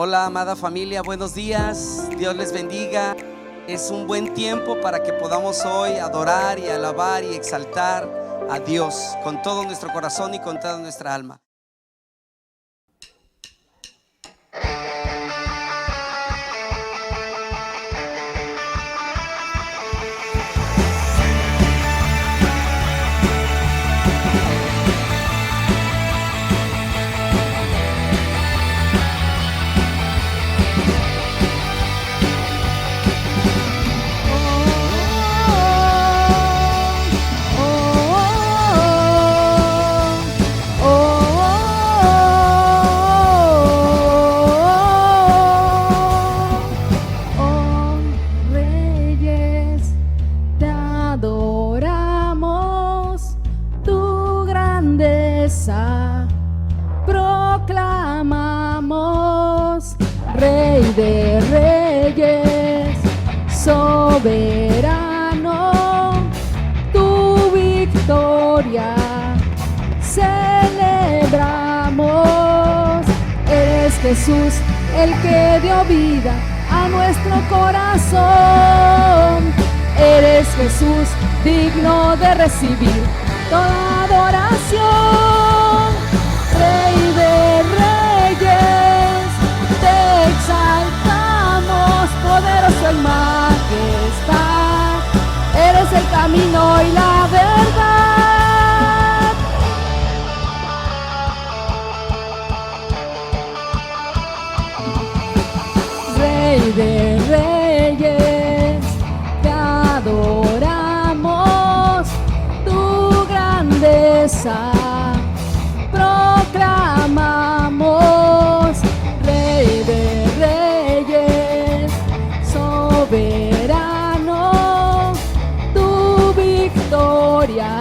Hola, amada familia, buenos días, Dios les bendiga. Es un buen tiempo para que podamos hoy adorar y alabar y exaltar a Dios con todo nuestro corazón y con toda nuestra alma. Proclamamos, Rey de Reyes, soberano, tu victoria celebramos. Eres Jesús el que dio vida a nuestro corazón. Eres Jesús digno de recibir toda adoración. Rey de Reyes, te exaltamos, poderoso en majestad. Eres el camino y la verdad. Rey de Reyes, te adoramos, tu grandeza proclamamos. Rey de Reyes, soberano, tu victoria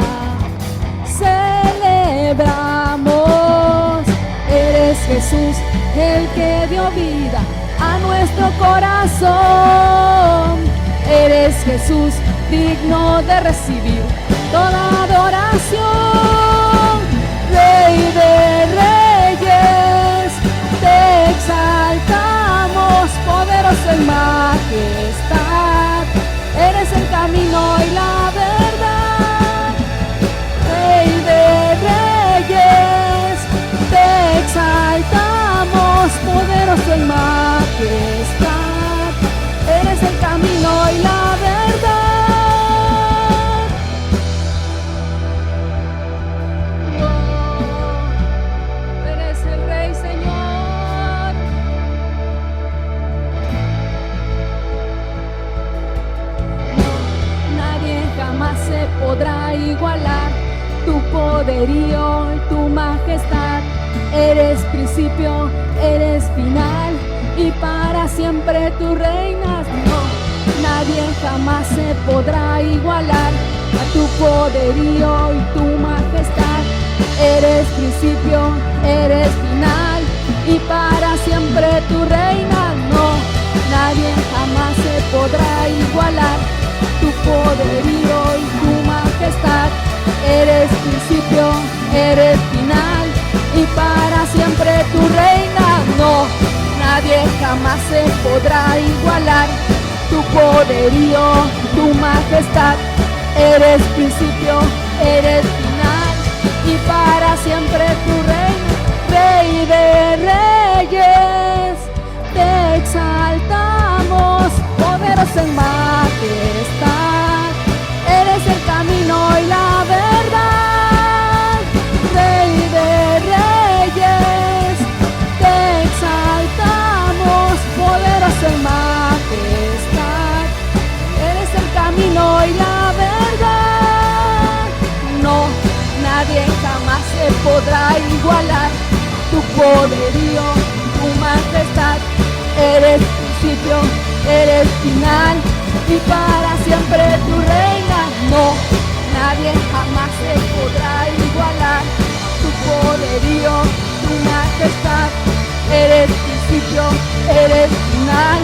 celebramos. Eres Jesús el que dio vida a nuestro corazón. Eres Jesús digno de recibir toda adoración. Rey de Reyes, te exaltamos, poderoso en majestad. Eres el camino y la verdad. Rey de Reyes, te exaltamos, poderoso en majestad. Eres el camino y la verdad. Podrá igualar tu poderío y tu majestad. Eres principio, eres final y para siempre tú reinas. No, nadie jamás se podrá igualar a tu poderío y tu majestad. Eres principio, eres final y para siempre tú reinas. No, nadie jamás se podrá igualar tu poderío y tu majestad. Eres principio, eres final y para siempre tu reina. No, nadie jamás se podrá igualar tu poderío, tu majestad. Eres principio, eres final y para siempre tu reina. Rey de Reyes, te exaltamos, poderoso en majestad. Eres el camino y la verdad. Rey de Reyes, te exaltamos, poderoso en majestad. Eres el camino y la verdad. No, nadie jamás se podrá igualar tu poderío, tu majestad. Eres principio, eres final y para siempre tu reina. No, nadie jamás se podrá igualar tu poderío, tu majestad. Eres principio, eres final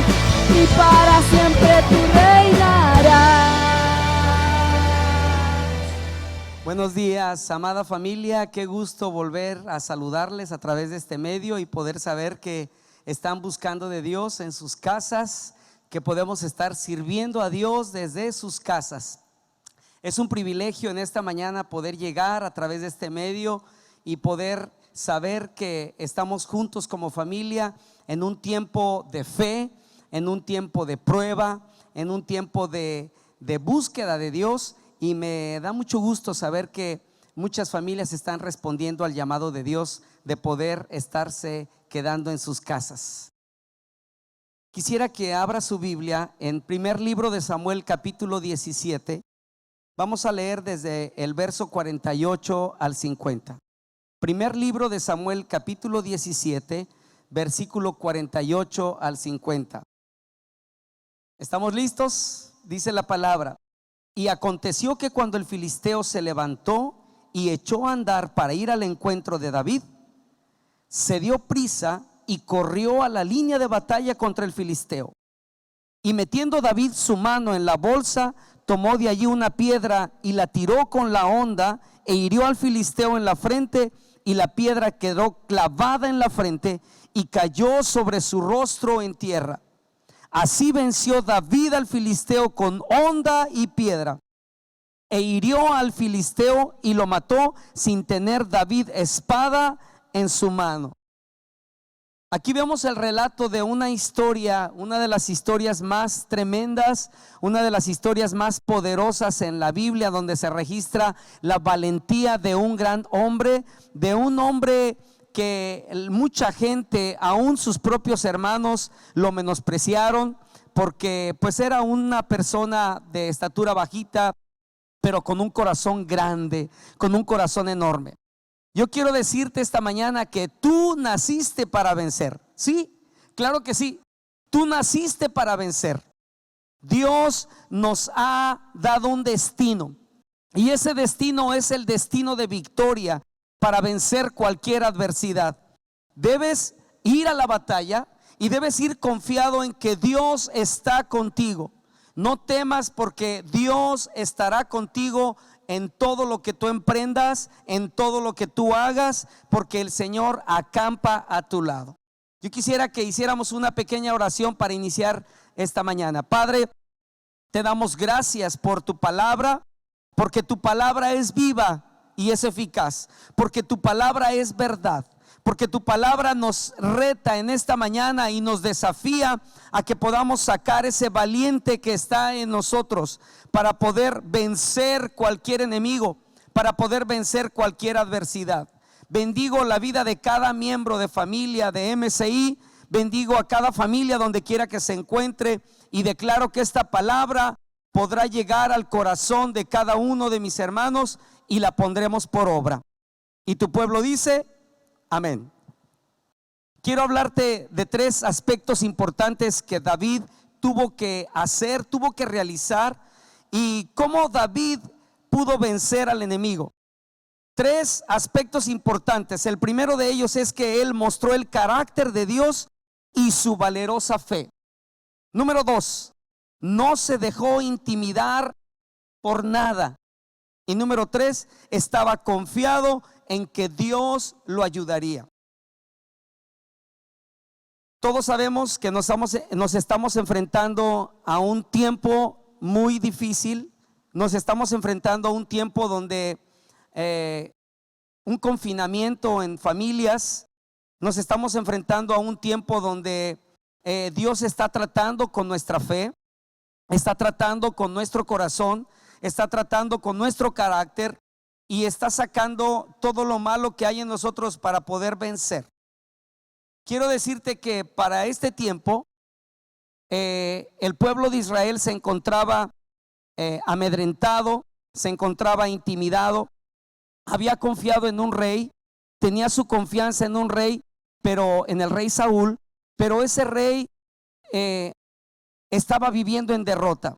y para siempre tú reinarás. Buenos días, amada familia, qué gusto volver a saludarles a través de este medio y poder saber que están buscando de Dios en sus casas, que podemos estar sirviendo a Dios desde sus casas. Es un privilegio en esta mañana poder llegar a través de este medio y poder saber que estamos juntos como familia en un tiempo de fe, en un tiempo de prueba, en un tiempo de búsqueda de Dios. Y me da mucho gusto saber que muchas familias están respondiendo al llamado de Dios de poder estarse quedando en sus casas. Quisiera que abra su Biblia en primer libro de Samuel, capítulo 17. Vamos a leer desde el verso 48 al 50. Primer libro de Samuel, capítulo 17, versículo 48 al 50. ¿Estamos listos? Dice la palabra: y aconteció que cuando el filisteo se levantó y echó a andar para ir al encuentro de David, se dio prisa y corrió a la línea de batalla contra el filisteo. Y metiendo David su mano en la bolsa, tomó de allí una piedra y la tiró con la honda e hirió al filisteo en la frente, y la piedra quedó clavada en la frente y cayó sobre su rostro en tierra. Así venció David al filisteo con honda y piedra, e hirió al filisteo y lo mató sin tener David espada en su mano. Aquí vemos el relato de una historia, una de las historias más tremendas, una de las historias más poderosas en la Biblia, donde se registra la valentía de un gran hombre, de un hombre que mucha gente, aún sus propios hermanos, lo menospreciaron, porque pues era una persona de estatura bajita, pero con un corazón grande, con un corazón enorme. Yo quiero decirte esta mañana que tú naciste para vencer. Sí, claro que sí. Tú naciste para vencer. Dios nos ha dado un destino, y ese destino es el destino de victoria para vencer cualquier adversidad. Debes ir a la batalla y debes ir confiado en que Dios está contigo. No temas, porque Dios estará contigo en todo lo que tú emprendas, en todo lo que tú hagas, porque el Señor acampa a tu lado. Yo quisiera que hiciéramos una pequeña oración para iniciar esta mañana. Padre, te damos gracias por tu palabra, porque tu palabra es viva y es eficaz, porque tu palabra es verdad, porque tu palabra nos reta en esta mañana y nos desafía a que podamos sacar ese valiente que está en nosotros para poder vencer cualquier enemigo, para poder vencer cualquier adversidad. Bendigo la vida de cada miembro de familia de MCI, bendigo a cada familia donde quiera que se encuentre, y declaro que esta palabra podrá llegar al corazón de cada uno de mis hermanos y la pondremos por obra. Y tu pueblo dice: amén. Quiero hablarte de tres aspectos importantes que David tuvo que hacer, tuvo que realizar, y cómo David pudo vencer al enemigo. Tres aspectos importantes. El primero de ellos es que él mostró el carácter de Dios y su valerosa fe. Número dos, no se dejó intimidar por nada. Y número tres, estaba confiado en que Dios lo ayudaría. Todos sabemos que nos estamos enfrentando a un tiempo muy difícil. Nos estamos enfrentando a un tiempo donde un confinamiento en familias. Nos estamos enfrentando a un tiempo donde Dios está tratando con nuestra fe, está tratando con nuestro corazón, está tratando con nuestro carácter, y está sacando todo lo malo que hay en nosotros para poder vencer. Quiero decirte que para este tiempo el pueblo de Israel se encontraba amedrentado, se encontraba intimidado, había confiado en un rey, tenía su confianza en un rey, pero en el rey Saúl, pero ese rey estaba viviendo en derrota.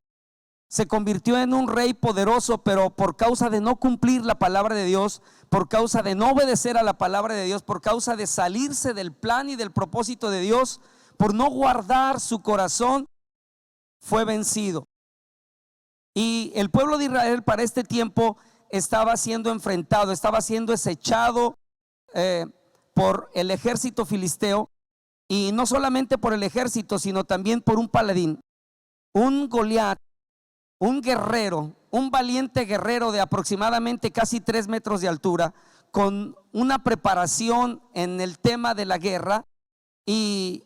Se convirtió en un rey poderoso, pero por causa de no cumplir la palabra de Dios, por causa de no obedecer a la palabra de Dios, por causa de salirse del plan y del propósito de Dios, por no guardar su corazón, fue vencido. Y el pueblo de Israel para este tiempo estaba siendo enfrentado, estaba siendo acechado por el ejército filisteo. y no solamente por el ejército, sino también por un paladín, un Goliat, un guerrero, un valiente guerrero de aproximadamente casi 3 metros de altura, con una preparación en el tema de la guerra y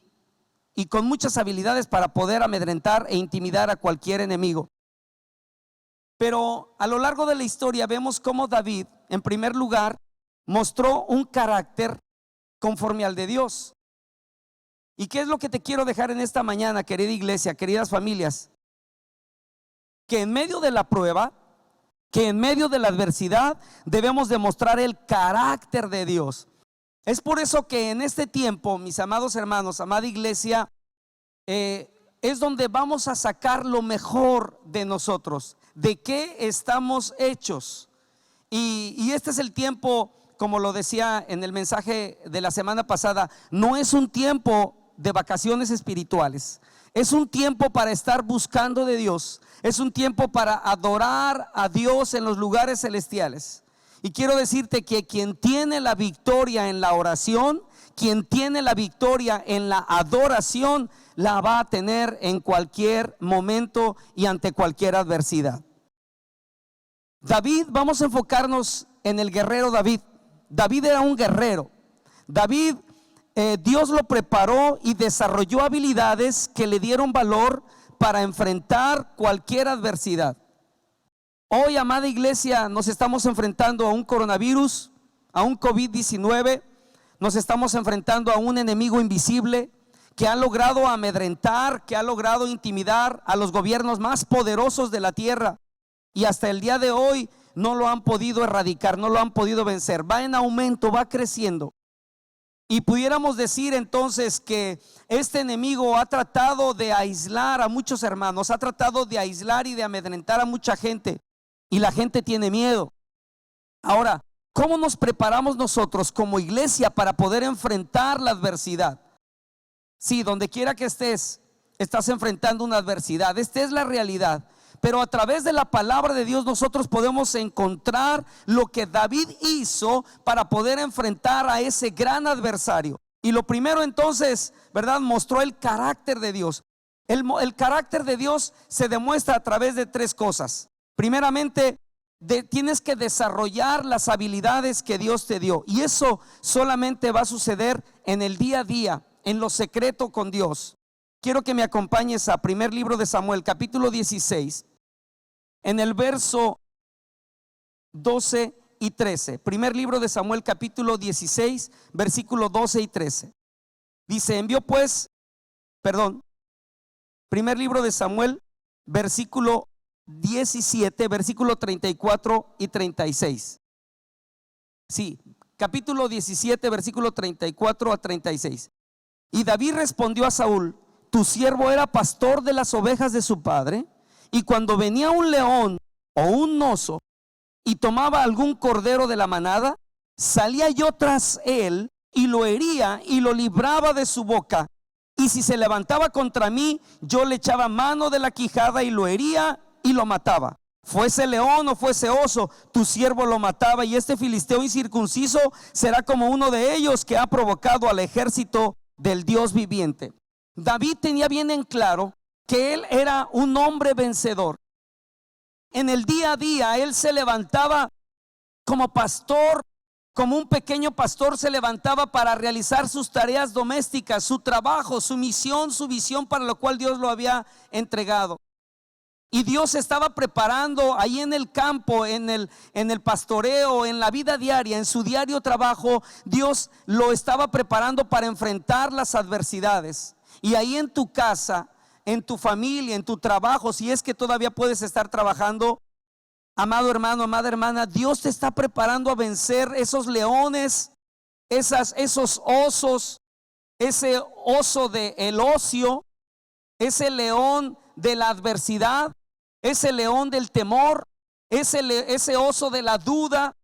con muchas habilidades para poder amedrentar e intimidar a cualquier enemigo. Pero a lo largo de la historia vemos cómo David, en primer lugar, mostró un carácter conforme al de Dios. ¿Y qué es lo que te quiero dejar en esta mañana, querida iglesia, queridas familias? Que en medio de la prueba, que en medio de la adversidad, debemos demostrar el carácter de Dios. Es por eso que en este tiempo, mis amados hermanos, amada iglesia, es donde vamos a sacar lo mejor de nosotros, de qué estamos hechos. Y este es el tiempo, como lo decía en el mensaje de la semana pasada, no es un tiempo de vacaciones espirituales, es un tiempo para estar buscando de Dios, es un tiempo para adorar a Dios en los lugares celestiales. Y quiero decirte que quien tiene la victoria en la oración, quien tiene la victoria en la adoración, la va a tener en cualquier momento y ante cualquier adversidad. David, vamos a enfocarnos en el guerrero David. David era un guerrero. David, Dios lo preparó y desarrolló habilidades que le dieron valor para enfrentar cualquier adversidad. Hoy, amada iglesia, nos estamos enfrentando a un coronavirus, a un COVID-19, nos estamos enfrentando a un enemigo invisible que ha logrado amedrentar, que ha logrado intimidar a los gobiernos más poderosos de la tierra, y hasta el día de hoy no lo han podido erradicar, no lo han podido vencer. Va en aumento, va creciendo. Y pudiéramos decir entonces que este enemigo ha tratado de aislar a muchos hermanos, ha tratado de aislar y de amedrentar a mucha gente, y la gente tiene miedo. Ahora, ¿cómo nos preparamos nosotros como iglesia para poder enfrentar la adversidad? Sí, donde quiera que estés, estás enfrentando una adversidad. Esta es la realidad. Pero a través de la palabra de Dios nosotros podemos encontrar lo que David hizo para poder enfrentar a ese gran adversario. Y lo primero entonces, ¿verdad? Mostró el carácter de Dios. El carácter de Dios se demuestra a través de 3 cosas. Primeramente, tienes que desarrollar las habilidades que Dios te dio. Y eso solamente va a suceder en el día a día, en lo secreto con Dios. Quiero que me acompañes a primer libro de Samuel, capítulo 16, en el verso 12 y 13. Primer libro de Samuel, capítulo 16, versículo 12 y 13. Dice, primer libro de Samuel, versículo 17, versículo 34 y 36. Sí, capítulo 17, versículo 34 a 36. Y David respondió a Saúl: tu siervo era pastor de las ovejas de su padre, y cuando venía un león o un oso y tomaba algún cordero de la manada, salía yo tras él y lo hería y lo libraba de su boca. Y si se levantaba contra mí, yo le echaba mano de la quijada y lo hería y lo mataba. Fuese león o fuese oso, tu siervo lo mataba, y este filisteo incircunciso será como uno de ellos que ha provocado al ejército del Dios viviente. David tenía bien en claro que él era un hombre vencedor. En el día a día él se levantaba como pastor, como un pequeño pastor se levantaba para realizar sus tareas domésticas, su trabajo, su misión, su visión para lo cual Dios lo había entregado. Y Dios estaba preparando ahí en el campo, en el pastoreo, en la vida diaria, en su diario trabajo. Dios lo estaba preparando para enfrentar las adversidades. Y ahí en tu casa, en tu familia, en tu trabajo, si es que todavía puedes estar trabajando, amado hermano, amada hermana, Dios te está preparando a vencer esos leones, esos osos, ese oso del ocio, ese león de la adversidad, ese león del temor, ese oso de la duda,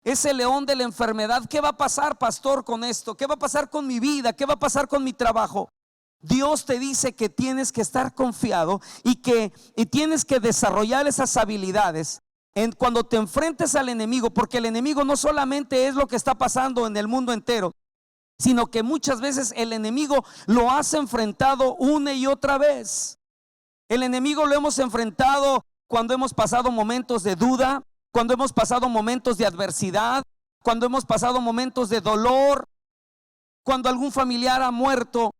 ese león de la enfermedad. ¿Qué va a pasar, pastor, con esto? ¿Qué va a pasar con mi vida? ¿Qué va a pasar con mi trabajo? Dios te dice que tienes que estar confiado y tienes que desarrollar esas habilidades cuando te enfrentes al enemigo, porque el enemigo no solamente es lo que está pasando en el mundo entero, sino que muchas veces el enemigo lo has enfrentado una y otra vez. El enemigo lo hemos enfrentado cuando hemos pasado momentos de duda, cuando hemos pasado momentos de adversidad, cuando hemos pasado momentos de dolor, cuando algún familiar ha muerto,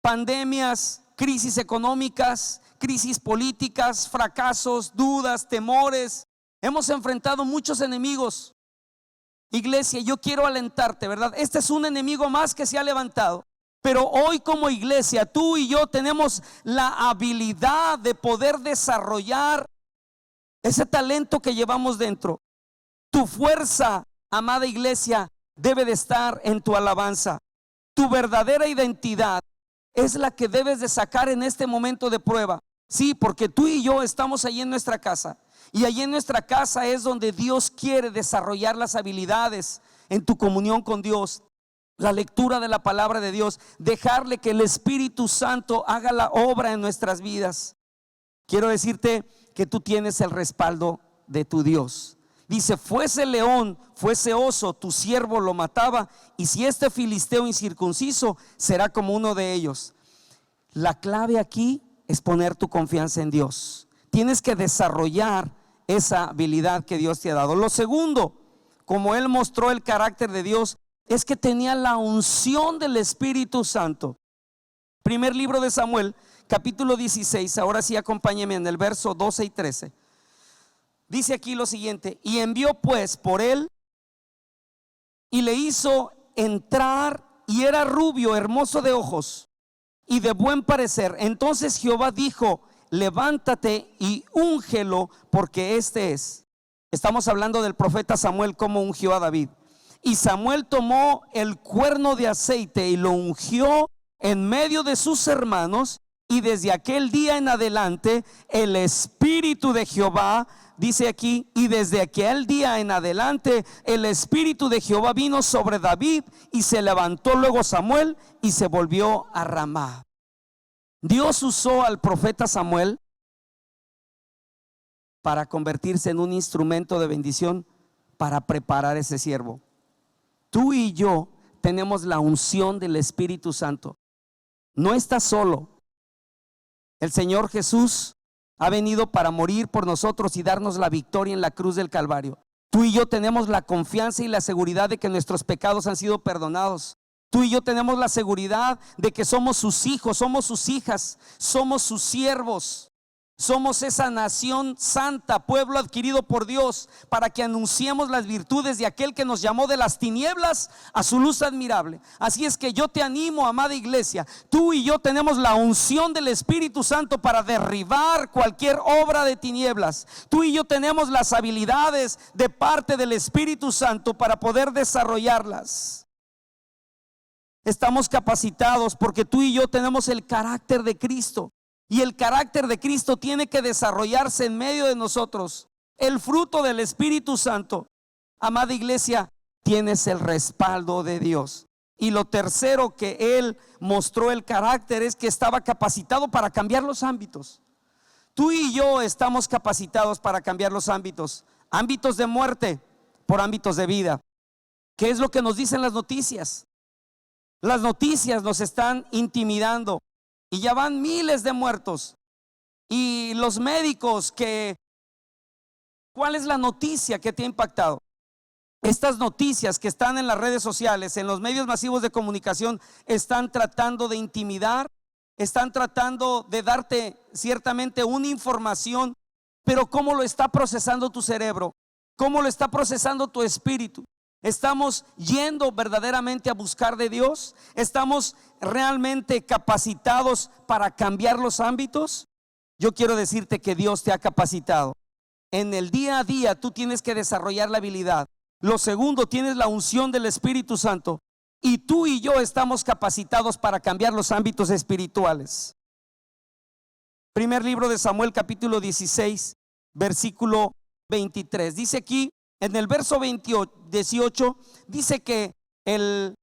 pandemias, crisis económicas, crisis políticas, fracasos, dudas, temores. Hemos enfrentado muchos enemigos. Iglesia, yo quiero alentarte, ¿verdad? Este es un enemigo más que se ha levantado. Pero hoy como iglesia, tú y yo tenemos la habilidad de poder desarrollar ese talento que llevamos dentro. Tu fuerza, amada iglesia, debe de estar en tu alabanza. Tu verdadera identidad es la que debes de sacar en este momento de prueba. Sí, porque tú y yo estamos allí en nuestra casa. Y allí en nuestra casa es donde Dios quiere desarrollar las habilidades en tu comunión con Dios. La lectura de la palabra de Dios, dejarle que el Espíritu Santo haga la obra en nuestras vidas. Quiero decirte que tú tienes el respaldo de tu Dios. Dice, fuese león, fuese oso, tu siervo lo mataba, y si este filisteo incircunciso será como uno de ellos. La clave aquí es poner tu confianza en Dios. Tienes que desarrollar esa habilidad que Dios te ha dado. Lo segundo, como él mostró el carácter de Dios, es que tenía la unción del Espíritu Santo. Primer libro de Samuel, capítulo 16, ahora sí acompáñeme en el verso 12 y 13. Dice aquí lo siguiente: y envió pues por él y le hizo entrar, y era rubio, hermoso de ojos y de buen parecer. Entonces Jehová dijo: levántate y úngelo, porque este es. Estamos hablando del profeta Samuel, como ungió a David. Y Samuel tomó el cuerno de aceite y lo ungió en medio de sus hermanos, y desde aquel día en adelante el Espíritu de Jehová, dice aquí, y desde aquel día en adelante el Espíritu de Jehová vino sobre David, y se levantó luego Samuel y se volvió a Ramá. Dios usó al profeta Samuel para convertirse en un instrumento de bendición para preparar ese siervo. Tú y yo tenemos la unción del Espíritu Santo. No estás solo. El Señor Jesús ha venido para morir por nosotros y darnos la victoria en la cruz del Calvario. Tú y yo tenemos la confianza y la seguridad de que nuestros pecados han sido perdonados. Tú y yo tenemos la seguridad de que somos sus hijos, somos sus hijas, somos sus siervos. Somos esa nación santa, pueblo adquirido por Dios, para que anunciemos las virtudes de aquel que nos llamó de las tinieblas a su luz admirable. Así es que yo te animo, amada iglesia, tú y yo tenemos la unción del Espíritu Santo para derribar cualquier obra de tinieblas. Tú y yo tenemos las habilidades de parte del Espíritu Santo para poder desarrollarlas. Estamos capacitados porque tú y yo tenemos el carácter de Cristo. Y el carácter de Cristo tiene que desarrollarse en medio de nosotros. El fruto del Espíritu Santo. Amada iglesia, tienes el respaldo de Dios. Y lo tercero que él mostró el carácter es que estaba capacitado para cambiar los ámbitos. Tú y yo estamos capacitados para cambiar los ámbitos. Ámbitos de muerte por ámbitos de vida. ¿Qué es lo que nos dicen las noticias? Las noticias nos están intimidando. Y ya van miles de muertos. Y los médicos ¿cuál es la noticia que te ha impactado? Estas noticias que están en las redes sociales, en los medios masivos de comunicación, están tratando de intimidar, están tratando de darte ciertamente una información, pero ¿cómo lo está procesando tu cerebro? ¿Cómo lo está procesando tu espíritu? ¿Estamos yendo verdaderamente a buscar de Dios? ¿Estamos realmente capacitados para cambiar los ámbitos? Yo quiero decirte que Dios te ha capacitado. En el día a día tú tienes que desarrollar la habilidad. Lo segundo, tienes la unción del Espíritu Santo. Y tú y yo estamos capacitados para cambiar los ámbitos espirituales. Primer libro de Samuel, capítulo 16, versículo 23. Dice aquí, en el verso 18, dice que el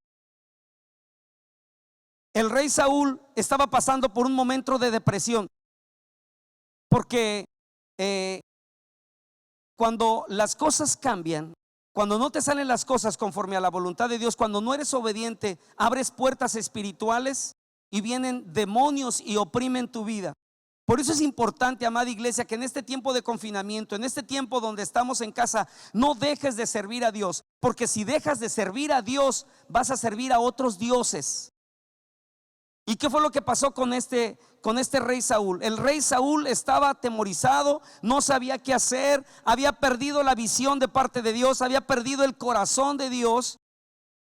rey Saúl estaba pasando por un momento de depresión, porque cuando las cosas cambian, cuando no te salen las cosas conforme a la voluntad de Dios, cuando no eres obediente, abres puertas espirituales y vienen demonios y oprimen tu vida. Por eso es importante, amada iglesia, que en este tiempo de confinamiento, en este tiempo donde estamos en casa, no dejes de servir a Dios, porque si dejas de servir a Dios, vas a servir a otros dioses. ¿Y qué fue lo que pasó con este rey Saúl? El rey Saúl estaba atemorizado, no sabía qué hacer, había perdido la visión de parte de Dios, había perdido el corazón de Dios,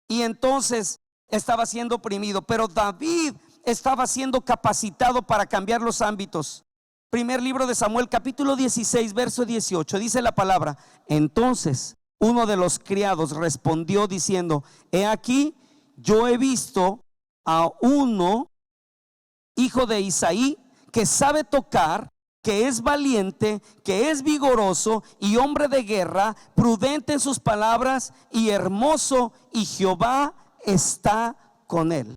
y entonces estaba siendo oprimido. Pero David estaba siendo capacitado para cambiar los ámbitos. Primer libro de Samuel, capítulo 16, verso 18, dice la palabra: entonces uno de los criados respondió diciendo: he aquí, yo he visto a uno, hijo de Isaí, que sabe tocar, que es valiente, que es vigoroso y hombre de guerra, prudente en sus palabras y hermoso, y Jehová está con él.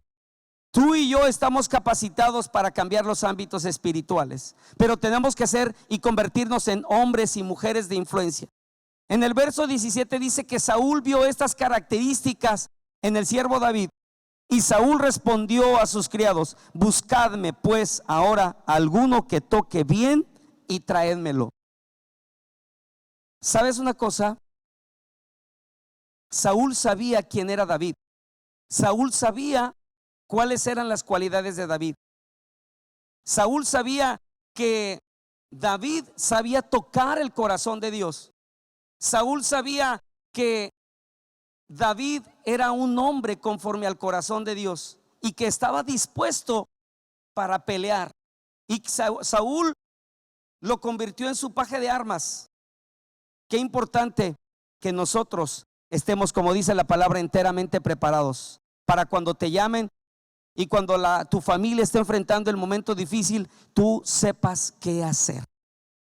Tú y yo estamos capacitados para cambiar los ámbitos espirituales, pero tenemos que ser y convertirnos en hombres y mujeres de influencia. En el verso 17 dice que Saúl vio estas características en el siervo David, y Saúl respondió a sus criados: buscadme pues ahora alguno que toque bien y traédmelo. ¿Sabes una cosa? Saúl sabía quién era David. Saúl sabía cuáles eran las cualidades de David. Saúl sabía que David sabía tocar el corazón de Dios. Saúl sabía que David era un hombre conforme al corazón de Dios y que estaba dispuesto para pelear. Y Saúl lo convirtió en su paje de armas. Qué importante que nosotros estemos, como dice la palabra, enteramente preparados para cuando te llamen y cuando tu familia esté enfrentando el momento difícil, tú sepas qué hacer.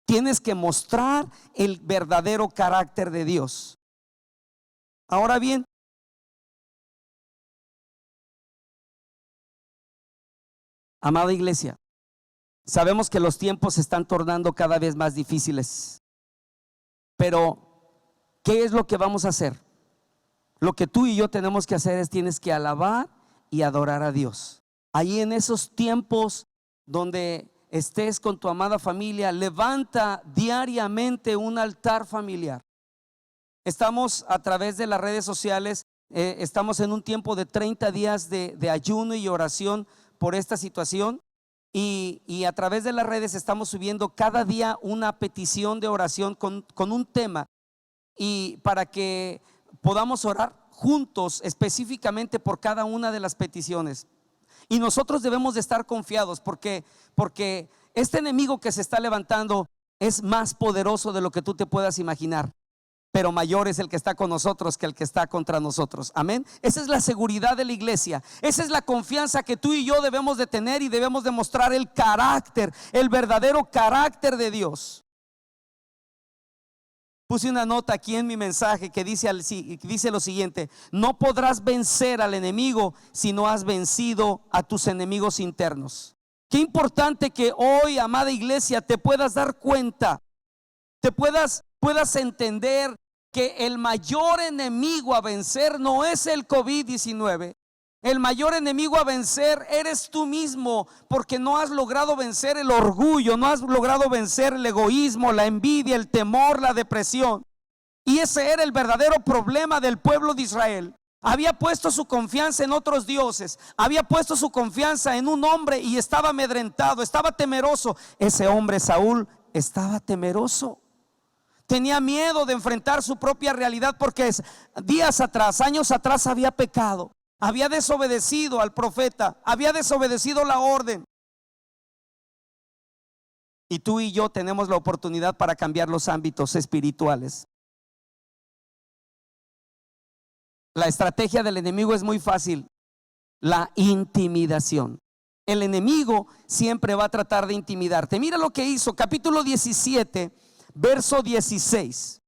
Tienes que mostrar el verdadero carácter de Dios. Ahora bien, amada iglesia, sabemos que los tiempos se están tornando cada vez más difíciles, pero ¿qué es lo que vamos a hacer? Lo que tú y yo tenemos que hacer es, tienes que alabar y adorar a Dios. Ahí en esos tiempos donde estés con tu amada familia, levanta diariamente un altar familiar. Estamos a través de las redes sociales, estamos en un tiempo de 30 días de ayuno y oración por esta situación, y a través de las redes estamos subiendo cada día una petición de oración con un tema, y para que podamos orar juntos específicamente por cada una de las peticiones. Y nosotros debemos de estar confiados porque este enemigo que se está levantando es más poderoso de lo que tú te puedas imaginar, pero mayor es el que está con nosotros que el que está contra nosotros. Amén. Esa es la seguridad de la iglesia. Esa es la confianza que tú y yo debemos de tener, y debemos de mostrar el carácter, el verdadero carácter de Dios. Puse una nota aquí en mi mensaje que dice lo siguiente: no podrás vencer al enemigo si no has vencido a tus enemigos internos. Qué importante que hoy, amada iglesia, te puedas dar cuenta, te puedas entender que el mayor enemigo a vencer no es el COVID-19. El mayor enemigo a vencer eres tú mismo, porque no has logrado vencer el orgullo, no has logrado vencer el egoísmo, la envidia, el temor, la depresión. Y ese era el verdadero problema del pueblo de Israel. Había puesto su confianza en otros dioses, había puesto su confianza en un hombre y estaba amedrentado, estaba temeroso. Ese hombre, Saúl, estaba temeroso. Tenía miedo de enfrentar su propia realidad, porque días atrás, años atrás, había pecado. Había desobedecido al profeta, había desobedecido la orden. Y tú y yo tenemos la oportunidad para cambiar los ámbitos espirituales. La estrategia del enemigo es muy fácil: la intimidación. El enemigo siempre va a tratar de intimidarte. Mira lo que hizo, capítulo 17, verso 16.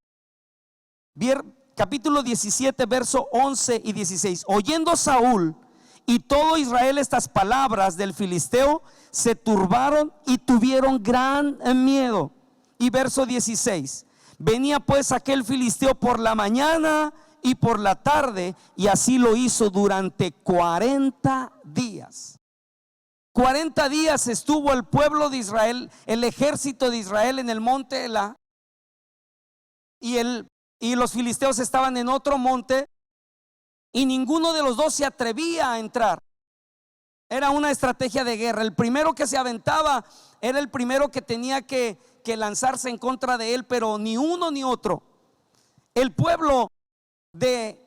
Capítulo 17, verso 11 y 16. Oyendo Saúl y todo Israel estas palabras del filisteo, se turbaron y tuvieron gran miedo. Y verso 16: Venía pues aquel filisteo por la mañana y por la tarde, y así lo hizo durante 40 días. 40 días estuvo el pueblo de Israel, el ejército de Israel en el monte Elá, y los filisteos estaban en otro monte, y ninguno de los dos se atrevía a entrar. Era una estrategia de guerra. El primero que se aventaba era el primero que tenía que lanzarse en contra de él, pero ni uno ni otro. El pueblo de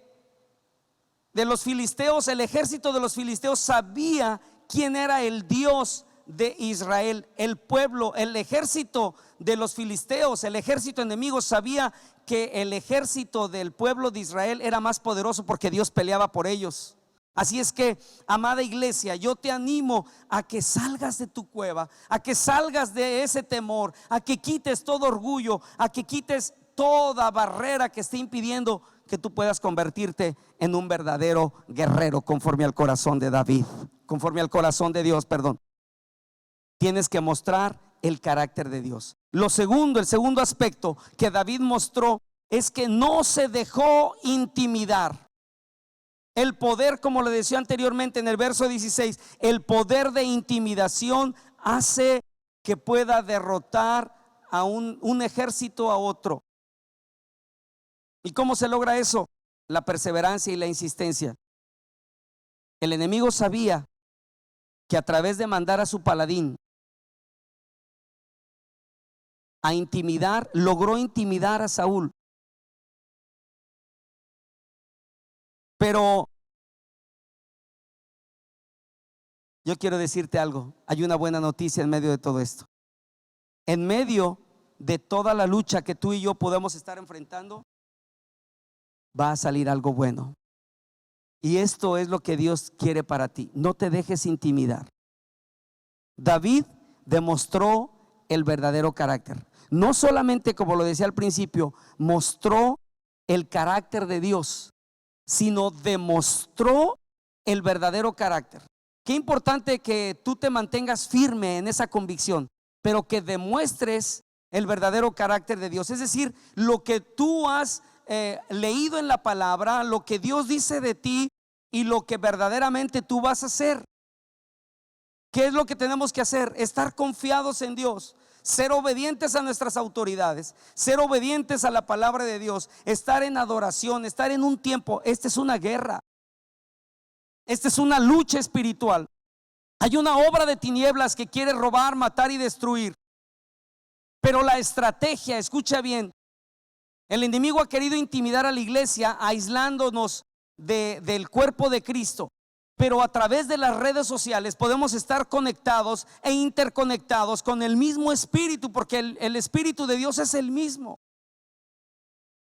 los filisteos, el ejército de los filisteos sabía quién era el Dios de Israel. El pueblo, el ejército de los filisteos, el ejército enemigo, sabía que el ejército del pueblo de Israel era más poderoso porque Dios peleaba por ellos. Así es que, amada iglesia, yo te animo a que salgas de tu cueva, a que salgas de ese temor, a que quites todo orgullo, a que quites toda barrera que esté impidiendo que tú puedas convertirte en un verdadero guerrero conforme al corazón de David, conforme al corazón de Dios, perdón. Tienes que mostrar el carácter de Dios. El segundo aspecto que David mostró es que no se dejó intimidar. El poder, como le decía anteriormente en el verso 16, el poder de intimidación hace que pueda derrotar a un ejército a otro. ¿Y cómo se logra eso? La perseverancia y la insistencia. El enemigo sabía que a través de mandar a su paladín a intimidar, logró intimidar a Saúl. Pero yo quiero decirte algo, hay una buena noticia en medio de todo esto. En medio de toda la lucha que tú y yo podemos estar enfrentando, va a salir algo bueno. Y esto es lo que Dios quiere para ti. No te dejes intimidar. David demostró el verdadero carácter. No solamente, como lo decía al principio, mostró el carácter de Dios, sino demostró el verdadero carácter. Qué importante que tú te mantengas firme en esa convicción, pero que demuestres el verdadero carácter de Dios. Es decir, lo que tú has leído en la palabra, lo que Dios dice de ti y lo que verdaderamente tú vas a hacer. ¿Qué es lo que tenemos que hacer? Estar confiados en Dios, ser obedientes a nuestras autoridades, ser obedientes a la palabra de Dios, estar en adoración, estar en un tiempo. Esta es una guerra, esta es una lucha espiritual. Hay una obra de tinieblas que quiere robar, matar y destruir. Pero la estrategia, escucha bien, el enemigo ha querido intimidar a la iglesia aislándonos del cuerpo de Cristo. Pero a través de las redes sociales podemos estar conectados e interconectados con el mismo espíritu, porque el espíritu de Dios es el mismo.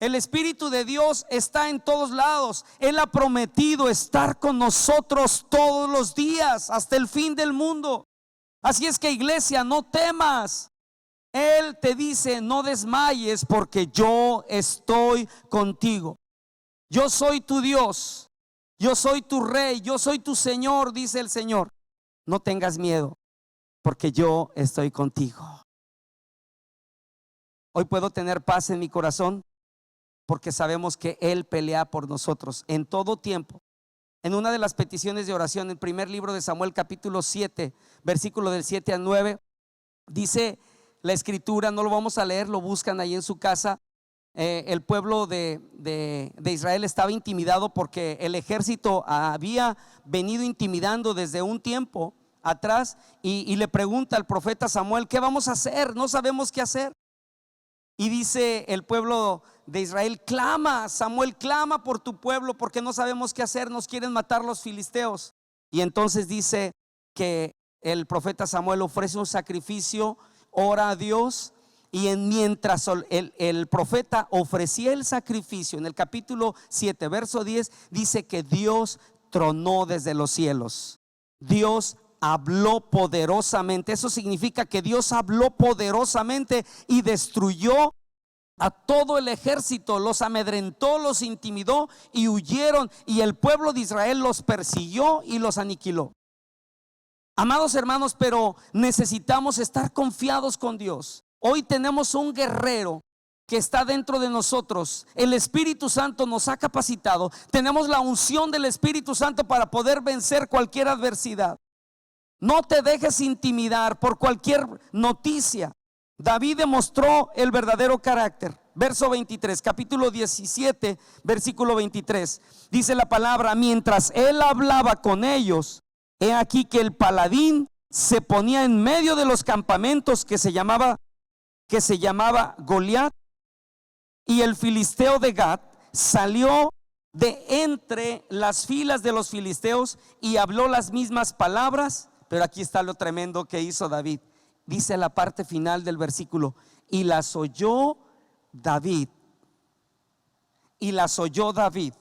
El espíritu de Dios está en todos lados. Él ha prometido estar con nosotros todos los días hasta el fin del mundo. Así es que, iglesia, no temas. Él te dice: no desmayes, porque yo estoy contigo. Yo soy tu Dios, yo soy tu rey, yo soy tu Señor, dice el Señor. No tengas miedo, porque yo estoy contigo. Hoy puedo tener paz en mi corazón porque sabemos que Él pelea por nosotros en todo tiempo. En una de las peticiones de oración, en el primer libro de Samuel, capítulo 7, versículo del 7 al 9, dice la escritura, no lo vamos a leer, lo buscan ahí en su casa. El pueblo de Israel estaba intimidado porque el ejército había venido intimidando desde un tiempo atrás, y le pregunta al profeta Samuel: ¿qué vamos a hacer? No sabemos qué hacer. Y dice el pueblo de Israel: clama, Samuel, clama por tu pueblo, porque no sabemos qué hacer, nos quieren matar los filisteos. Y entonces dice que el profeta Samuel ofrece un sacrificio, ora a Dios. Y mientras el profeta ofrecía el sacrificio, en el capítulo 7, verso 10, dice que Dios tronó desde los cielos. Dios habló poderosamente. Eso significa que Dios habló poderosamente y destruyó a todo el ejército, los amedrentó, los intimidó y huyeron, y el pueblo de Israel los persiguió y los aniquiló. Amados hermanos, pero necesitamos estar confiados con Dios. Hoy tenemos un guerrero que está dentro de nosotros, el Espíritu Santo nos ha capacitado. Tenemos la unción del Espíritu Santo para poder vencer cualquier adversidad. No te dejes intimidar por cualquier noticia. David demostró el verdadero carácter. Verso 23, capítulo 17, versículo 23. Dice la palabra: mientras él hablaba con ellos, he aquí que el paladín se ponía en medio de los campamentos que se llamaba Goliat, y el filisteo de Gat salió de entre las filas de los filisteos y habló las mismas palabras. Pero aquí está lo tremendo que hizo David. Dice la parte final del versículo: y las oyó David. Y las oyó David.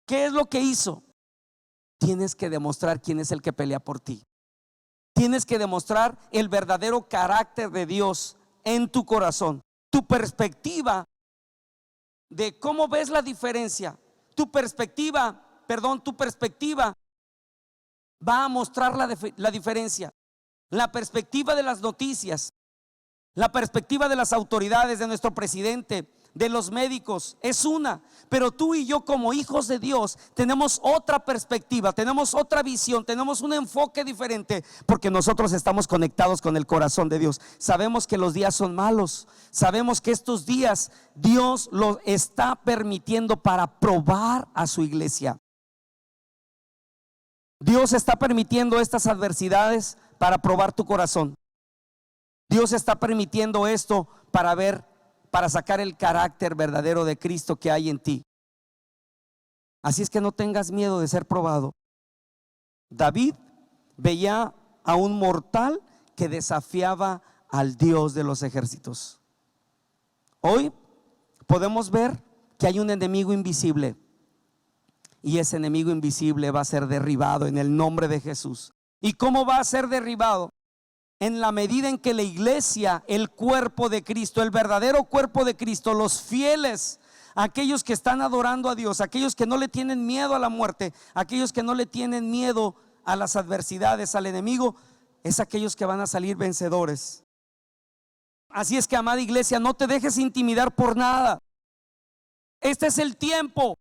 ¿Qué es lo que hizo? Tienes que demostrar quién es el que pelea por ti. Tienes que demostrar el verdadero carácter de Dios en tu corazón. Tu perspectiva de cómo ves la diferencia, tu perspectiva va a mostrar la diferencia. La perspectiva de las noticias, la perspectiva de las autoridades, de nuestro presidente, de los médicos, es una. Pero tú y yo, como hijos de Dios, tenemos otra perspectiva, tenemos otra visión, tenemos un enfoque diferente, porque nosotros estamos conectados con el corazón de Dios. Sabemos que los días son malos, sabemos que estos días Dios los está permitiendo para probar a su iglesia. Dios está permitiendo estas adversidades para probar tu corazón. Dios está permitiendo esto para sacar el carácter verdadero de Cristo que hay en ti. Así es que no tengas miedo de ser probado. David veía a un mortal que desafiaba al Dios de los ejércitos. Hoy podemos ver que hay un enemigo invisible, y ese enemigo invisible va a ser derribado en el nombre de Jesús. ¿Y cómo va a ser derribado? En la medida en que la iglesia, el cuerpo de Cristo, el verdadero cuerpo de Cristo, los fieles, aquellos que están adorando a Dios, aquellos que no le tienen miedo a la muerte, aquellos que no le tienen miedo a las adversidades, al enemigo, es aquellos que van a salir vencedores. Así es que, amada iglesia, no te dejes intimidar por nada. Este es el tiempo.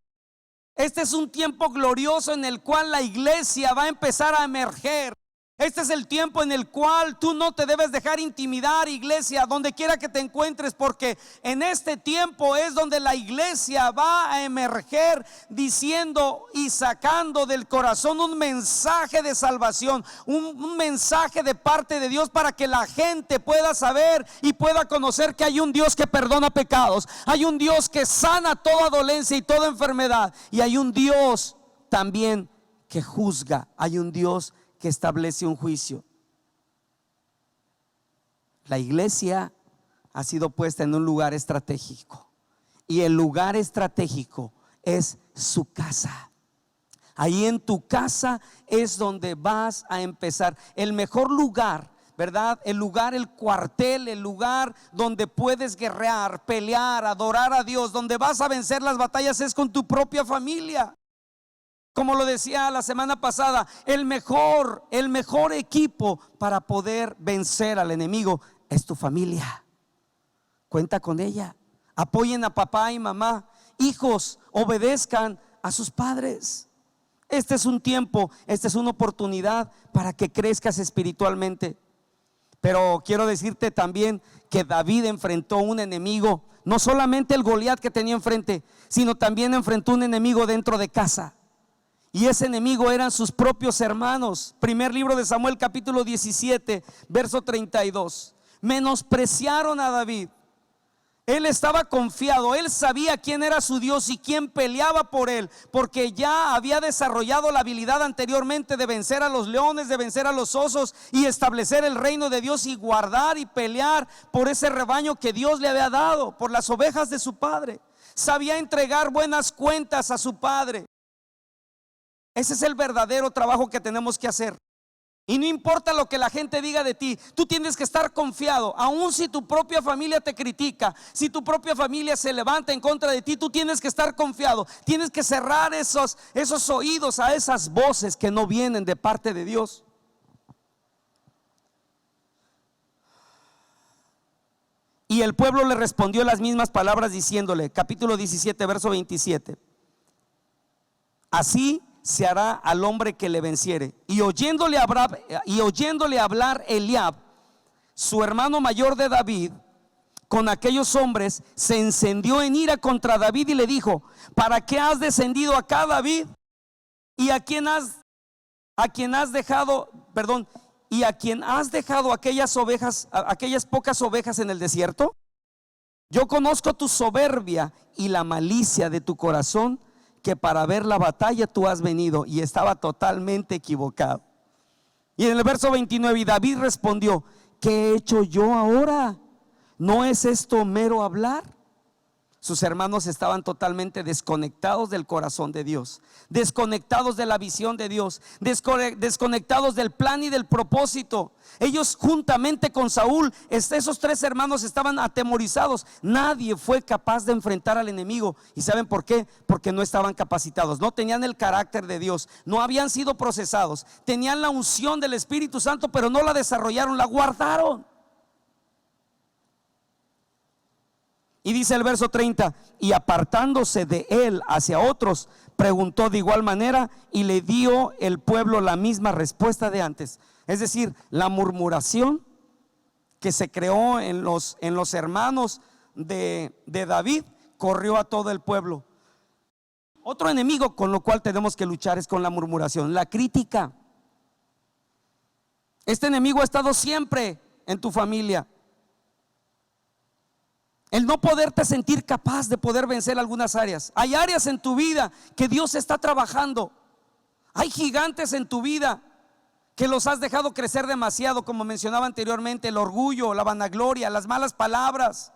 Este es un tiempo glorioso en el cual la iglesia va a empezar a emerger. Este es el tiempo en el cual tú no te debes dejar intimidar, iglesia, donde quiera que te encuentres, porque en este tiempo es donde la iglesia va a emerger diciendo y sacando del corazón un mensaje de salvación, un mensaje de parte de Dios, para que la gente pueda saber y pueda conocer que hay un Dios que perdona pecados, hay un Dios que sana toda dolencia y toda enfermedad, y hay un Dios también que juzga, hay un Dios que establece un juicio. La iglesia ha sido puesta en un lugar estratégico, y el lugar estratégico es su casa. Ahí en tu casa es donde vas a empezar. El mejor lugar, ¿verdad? El lugar, el cuartel, el lugar donde puedes guerrear, pelear, adorar a Dios, donde vas a vencer las batallas, es con tu propia familia. Como lo decía la semana pasada, el mejor equipo para poder vencer al enemigo es tu familia. Cuenta con ella. Apoyen a papá y mamá. Hijos, obedezcan a sus padres. Este es un tiempo, esta es una oportunidad para que crezcas espiritualmente. Pero quiero decirte también que David enfrentó un enemigo, no solamente el Goliat que tenía enfrente, sino también enfrentó un enemigo dentro de casa. Y ese enemigo eran sus propios hermanos. Primer libro de Samuel, capítulo 17, verso 32. Menospreciaron a David. Él estaba confiado, él sabía quién era su Dios y quién peleaba por él, porque ya había desarrollado la habilidad anteriormente de vencer a los leones, de vencer a los osos y establecer el reino de Dios y guardar y pelear por ese rebaño que Dios le había dado, por las ovejas de su padre. Sabía entregar buenas cuentas a su padre. Ese es el verdadero trabajo que tenemos que hacer. Y no importa lo que la gente diga de ti, tú tienes que estar confiado. Aun si tu propia familia te critica, si tu propia familia se levanta en contra de ti, tú tienes que estar confiado. Tienes que cerrar esos oídos a esas voces que no vienen de parte de Y el pueblo le respondió las mismas palabras diciéndole, capítulo 17, verso 27. Así se hará al hombre que le venciere. Y oyéndole hablar Eliab, su hermano mayor de David, con aquellos hombres, se encendió en ira contra David y le dijo: ¿para qué has descendido acá, David? Y a quien has dejado aquellas ovejas, aquellas pocas ovejas en el desierto. Yo conozco tu soberbia y la malicia de tu corazón, que para ver la batalla tú has venido. Y estaba totalmente equivocado. Y en el verso 29, y David respondió: ¿qué he hecho yo ahora? ¿No es esto mero hablar? Sus hermanos estaban totalmente desconectados del corazón de Dios, desconectados de la visión de Dios, desconectados del plan y del propósito. Ellos juntamente con Saúl, esos tres hermanos estaban atemorizados. Nadie fue capaz de enfrentar al enemigo. ¿Y saben por qué? Porque no estaban capacitados, no tenían el carácter de Dios, no habían sido procesados. Tenían la unción del Espíritu Santo, pero no la desarrollaron, la guardaron. Y dice el verso 30: y apartándose de él hacia otros, preguntó de igual manera, y le dio el pueblo la misma respuesta de antes. Es decir, la murmuración que se creó en los hermanos de David corrió a todo el pueblo. Otro enemigo con lo cual tenemos que luchar es con la murmuración, la crítica. Este enemigo ha estado siempre en tu familia. El no poderte sentir capaz de poder vencer algunas áreas. Hay áreas en tu vida que Dios está trabajando. Hay gigantes en tu vida que los has dejado crecer demasiado, como mencionaba anteriormente: el orgullo, la vanagloria, las malas palabras,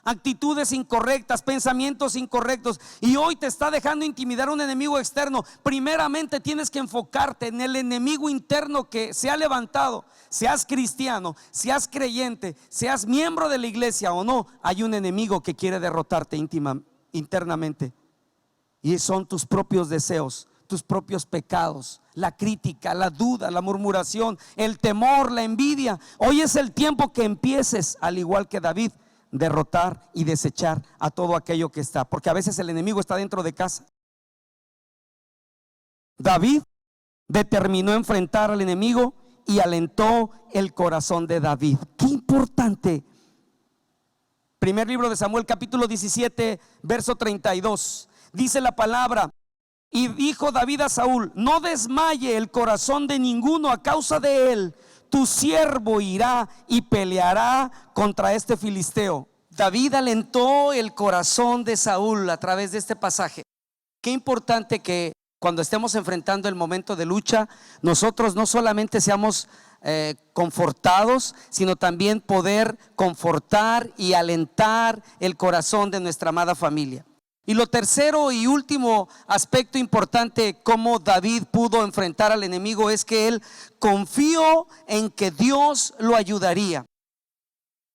actitudes incorrectas, pensamientos incorrectos. Y hoy te está dejando intimidar un enemigo externo. Primeramente tienes que enfocarte en el enemigo interno que se ha levantado. Seas cristiano, seas creyente, seas miembro de la iglesia o no, hay un enemigo que quiere derrotarte internamente. Y son tus propios deseos, tus propios pecados, la crítica, la duda, la murmuración, el temor, la envidia. Hoy es el tiempo que empieces, al igual que David, derrotar y desechar a todo aquello que está, porque a veces el enemigo está dentro de casa. David determinó enfrentar al enemigo y alentó el corazón de David. Qué importante. Primer libro de Samuel, capítulo 17, verso 32. Dice la palabra: y dijo David a Saúl: no desmaye el corazón de ninguno a causa de él. Tu siervo irá y peleará contra este filisteo. David alentó el corazón de Saúl a través de este pasaje. Qué importante que cuando estemos enfrentando el momento de lucha, nosotros no solamente seamos confortados, sino también poder confortar y alentar el corazón de nuestra amada familia. Y lo tercero y último aspecto importante cómo David pudo enfrentar al enemigo es que él confió en que Dios lo ayudaría.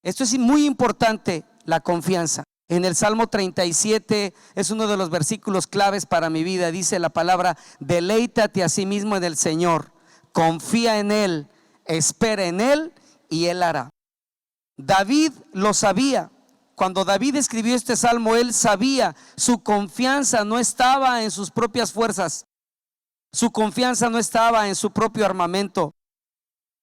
Esto es muy importante, la confianza. En el Salmo 37 es uno de los versículos claves para mi vida. Dice la palabra: deleítate a sí mismo en el Señor, confía en Él, espera en Él y Él hará. David lo sabía. Cuando David escribió este salmo, él sabía, su confianza no estaba en sus propias fuerzas, su confianza no estaba en su propio armamento,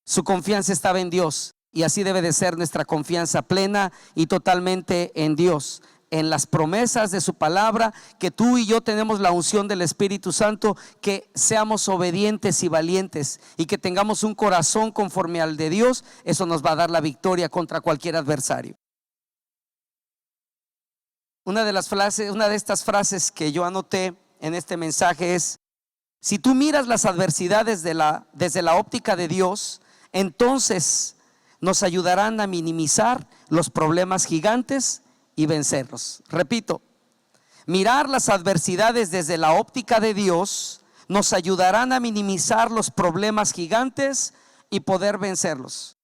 su confianza estaba en Dios. Y así debe de ser nuestra confianza plena y totalmente en Dios, en las promesas de su palabra, que tú y yo tenemos la unción del Espíritu Santo, que seamos obedientes y valientes y que tengamos un corazón conforme al de Dios. Eso nos va a dar la victoria contra cualquier adversario. Una de estas frases que yo anoté en este mensaje es: si tú miras las adversidades desde la óptica de Dios, entonces nos ayudarán a minimizar los problemas gigantes y vencerlos. Repito, mirar las adversidades desde la óptica de Dios nos ayudarán a minimizar los problemas gigantes y poder vencerlos.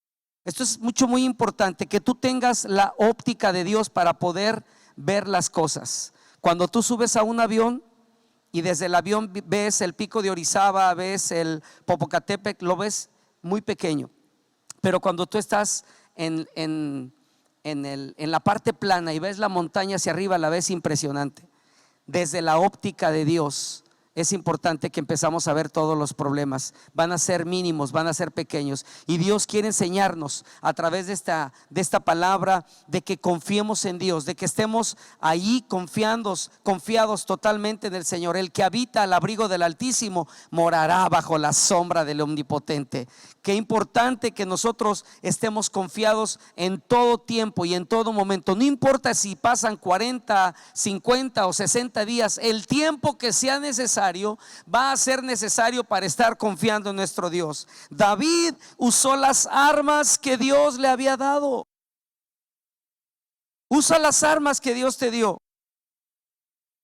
Esto es muy importante, que tú tengas la óptica de Dios para poder ver las cosas. Cuando tú subes a un avión y desde el avión ves el pico de Orizaba, ves el Popocatépetl, lo ves muy pequeño. Pero cuando tú estás en en la parte plana y ves la montaña hacia arriba, la ves impresionante. Desde la óptica de Dios es importante que empezamos a ver todos los problemas. Van a ser mínimos, van a ser pequeños. Y Dios quiere enseñarnos a través de esta palabra de que confiemos en Dios, de que estemos ahí confiados totalmente en el Señor. El que habita al abrigo del Altísimo morará bajo la sombra del Omnipotente. Qué importante que nosotros estemos confiados en todo tiempo y en todo momento. No importa si pasan 40, 50 o 60 días, el tiempo que sea necesario va a ser necesario para estar confiando en nuestro Dios. David usó las armas que Dios le había dado. Usa las armas que Dios te dio.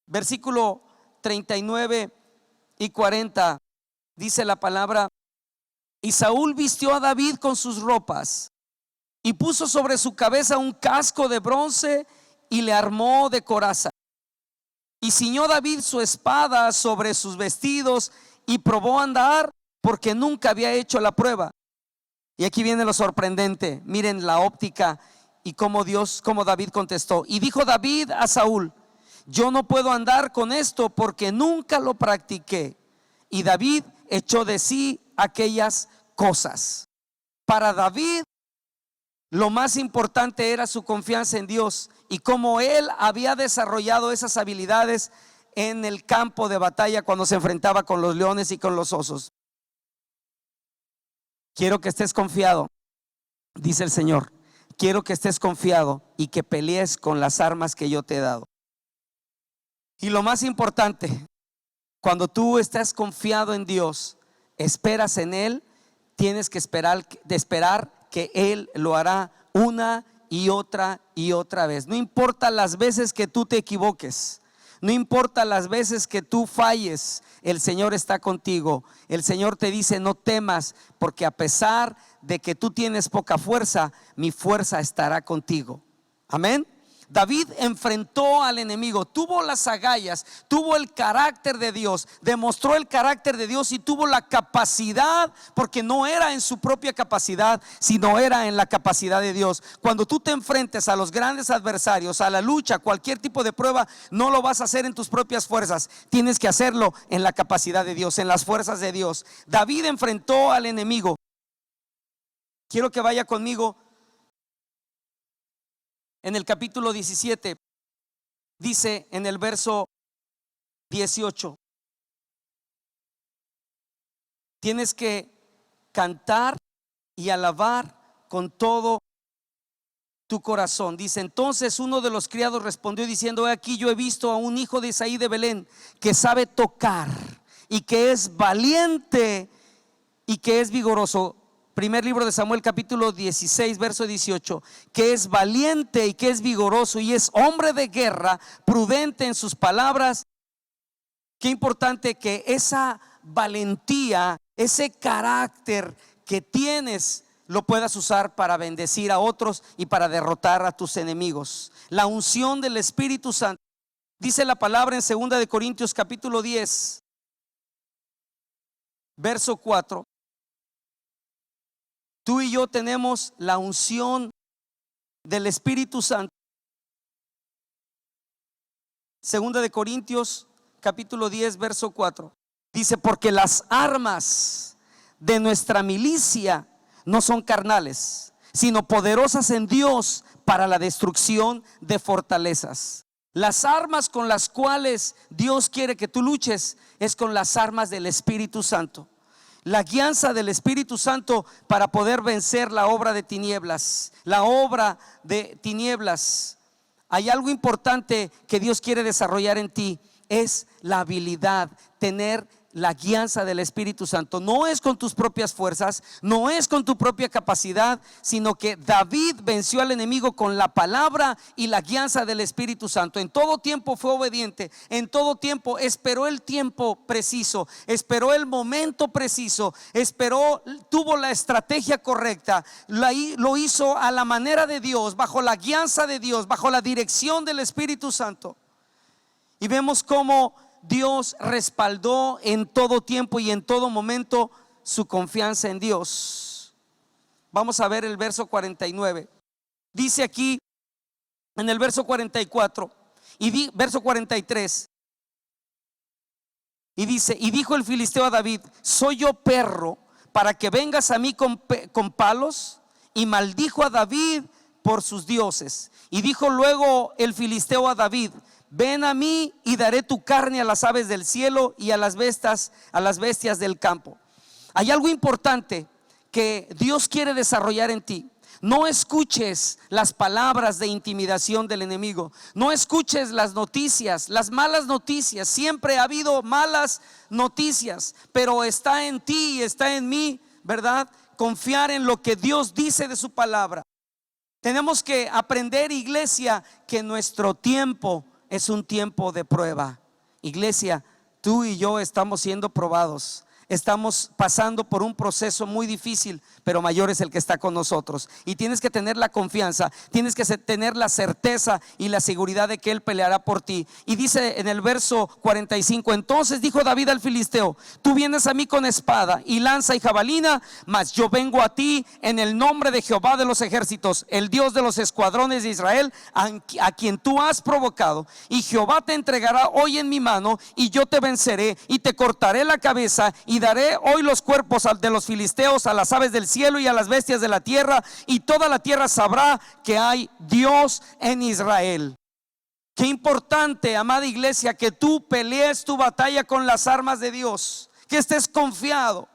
Versículo 39 y 40 dice la palabra: y Saúl vistió a David con sus ropas y puso sobre su cabeza un casco de bronce y le armó de coraza. Y ciñó David su espada sobre sus vestidos y probó a andar, porque nunca había hecho la prueba. Y aquí viene lo sorprendente. Miren la óptica y cómo David contestó. Y dijo David a Saúl: yo no puedo andar con esto porque nunca lo practiqué. Y David echó de sí aquellas cosas. Para David, lo más importante era su confianza en Dios y cómo él había desarrollado esas habilidades en el campo de batalla cuando se enfrentaba con los leones y con los osos. Quiero que estés confiado, dice el Señor. Quiero que estés confiado y que pelees con las armas que yo te he dado. Y lo más importante, cuando tú estás confiado en Dios, esperas en Él, tienes que esperar que Él lo hará una y otra vez. No importa las veces que tú te equivoques, no importa las veces que tú falles, el Señor está contigo. El Señor te dice: no temas, porque a pesar de que tú tienes poca fuerza, mi fuerza estará contigo. Amén. David enfrentó al enemigo, tuvo las agallas, tuvo el carácter de Dios, demostró el carácter de Dios y tuvo la capacidad, porque no era en su propia capacidad, sino era en la capacidad de Dios. Cuando tú te enfrentes a los grandes adversarios, a la lucha, cualquier tipo de prueba, no lo vas a hacer en tus propias fuerzas, tienes que hacerlo en la capacidad de Dios, en las fuerzas de Dios. David enfrentó al enemigo. Quiero que vaya conmigo en el capítulo 17, dice en el verso 18: tienes que cantar y alabar con todo tu corazón. Dice: entonces uno de los criados respondió diciendo: he aquí, yo he visto a un hijo de Isaí de Belén que sabe tocar y que es valiente y que es vigoroso. Primer libro de Samuel, capítulo 16, verso 18: que es valiente y que es vigoroso y es hombre de guerra, prudente en sus palabras. Qué importante que esa valentía, ese carácter que tienes, lo puedas usar para bendecir a otros y para derrotar a tus enemigos. La unción del Espíritu Santo. Dice la palabra en 2 de Corintios, capítulo 10, verso 4: tú y yo tenemos la unción del Espíritu Santo. 2 de Corintios capítulo 10, verso 4. Dice: porque las armas de nuestra milicia no son carnales, sino poderosas en Dios para la destrucción de fortalezas. Las armas con las cuales Dios quiere que tú luches es con las armas del Espíritu Santo. La guianza del Espíritu Santo para poder vencer la obra de tinieblas. La obra de tinieblas. Hay algo importante que Dios quiere desarrollar en ti: es la habilidad, tener la guianza del Espíritu Santo. No es con tus propias fuerzas, no es con tu propia capacidad, sino que David venció al enemigo con la palabra y la guianza del Espíritu Santo. En todo tiempo fue obediente, en todo tiempo esperó el tiempo preciso, esperó el momento preciso, tuvo la estrategia correcta, lo hizo a la manera de Dios, bajo la guianza de Dios, bajo la dirección del Espíritu Santo. Y vemos cómo Dios respaldó en todo tiempo y en todo momento su confianza en Dios. Vamos a ver el verso 49. Dice aquí: en el verso 44 verso 43. Y dice: y dijo el filisteo a David: ¿soy yo perro para que vengas a mí con palos? Y maldijo a David por sus dioses. Y dijo luego el filisteo a David: ven a mí y daré tu carne a las aves del cielo y a las bestias del campo. Hay algo importante que Dios quiere desarrollar en ti. No escuches las palabras de intimidación del enemigo. No escuches las noticias, las malas noticias. Siempre ha habido malas noticias, pero está en ti y está en mí, ¿verdad?, confiar en lo que Dios dice de su palabra. Tenemos que aprender, iglesia, que nuestro tiempo es un tiempo de prueba. Iglesia, tú y yo estamos siendo probados. Estamos pasando por un proceso muy difícil, pero mayor es el que está con nosotros. Y tienes que tener la confianza, tienes que tener la certeza y la seguridad de que Él peleará por ti. Y dice en el verso 45: entonces dijo David al filisteo: tú vienes a mí con espada y lanza y jabalina, mas yo vengo a ti en el nombre de Jehová de los ejércitos, el Dios de los escuadrones de Israel, a quien tú has provocado. Y Jehová te entregará hoy en mi mano, y yo te venceré y te cortaré la cabeza, y daré hoy los cuerpos de los filisteos a las aves del cielo y a las bestias de la tierra, y toda la tierra sabrá que hay Dios en Israel. Qué importante, amada iglesia, que tú pelees tu batalla con las armas de Dios, que estés confiado.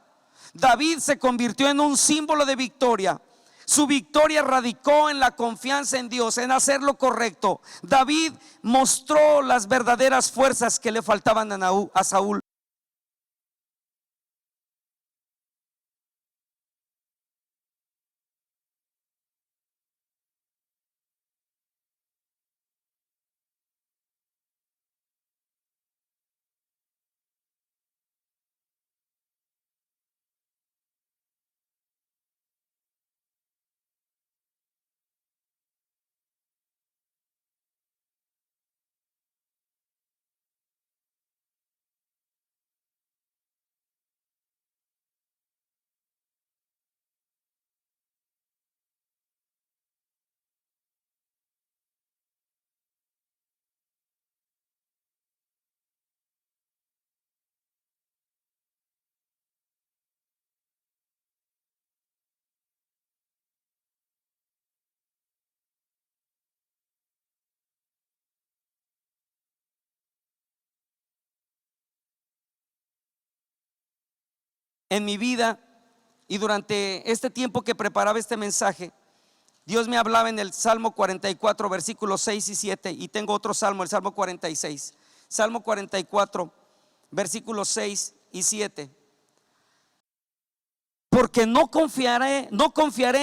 David se convirtió en un símbolo de victoria. Su victoria radicó en la confianza en Dios, en hacer lo correcto. David mostró las verdaderas fuerzas que le faltaban a Saúl. En mi vida y durante este tiempo que preparaba este mensaje, Dios me hablaba en el Salmo 44, versículos 6 y 7. Y tengo otro salmo, el Salmo 46. Salmo 44, versículos 6 y 7. Porque no confiaré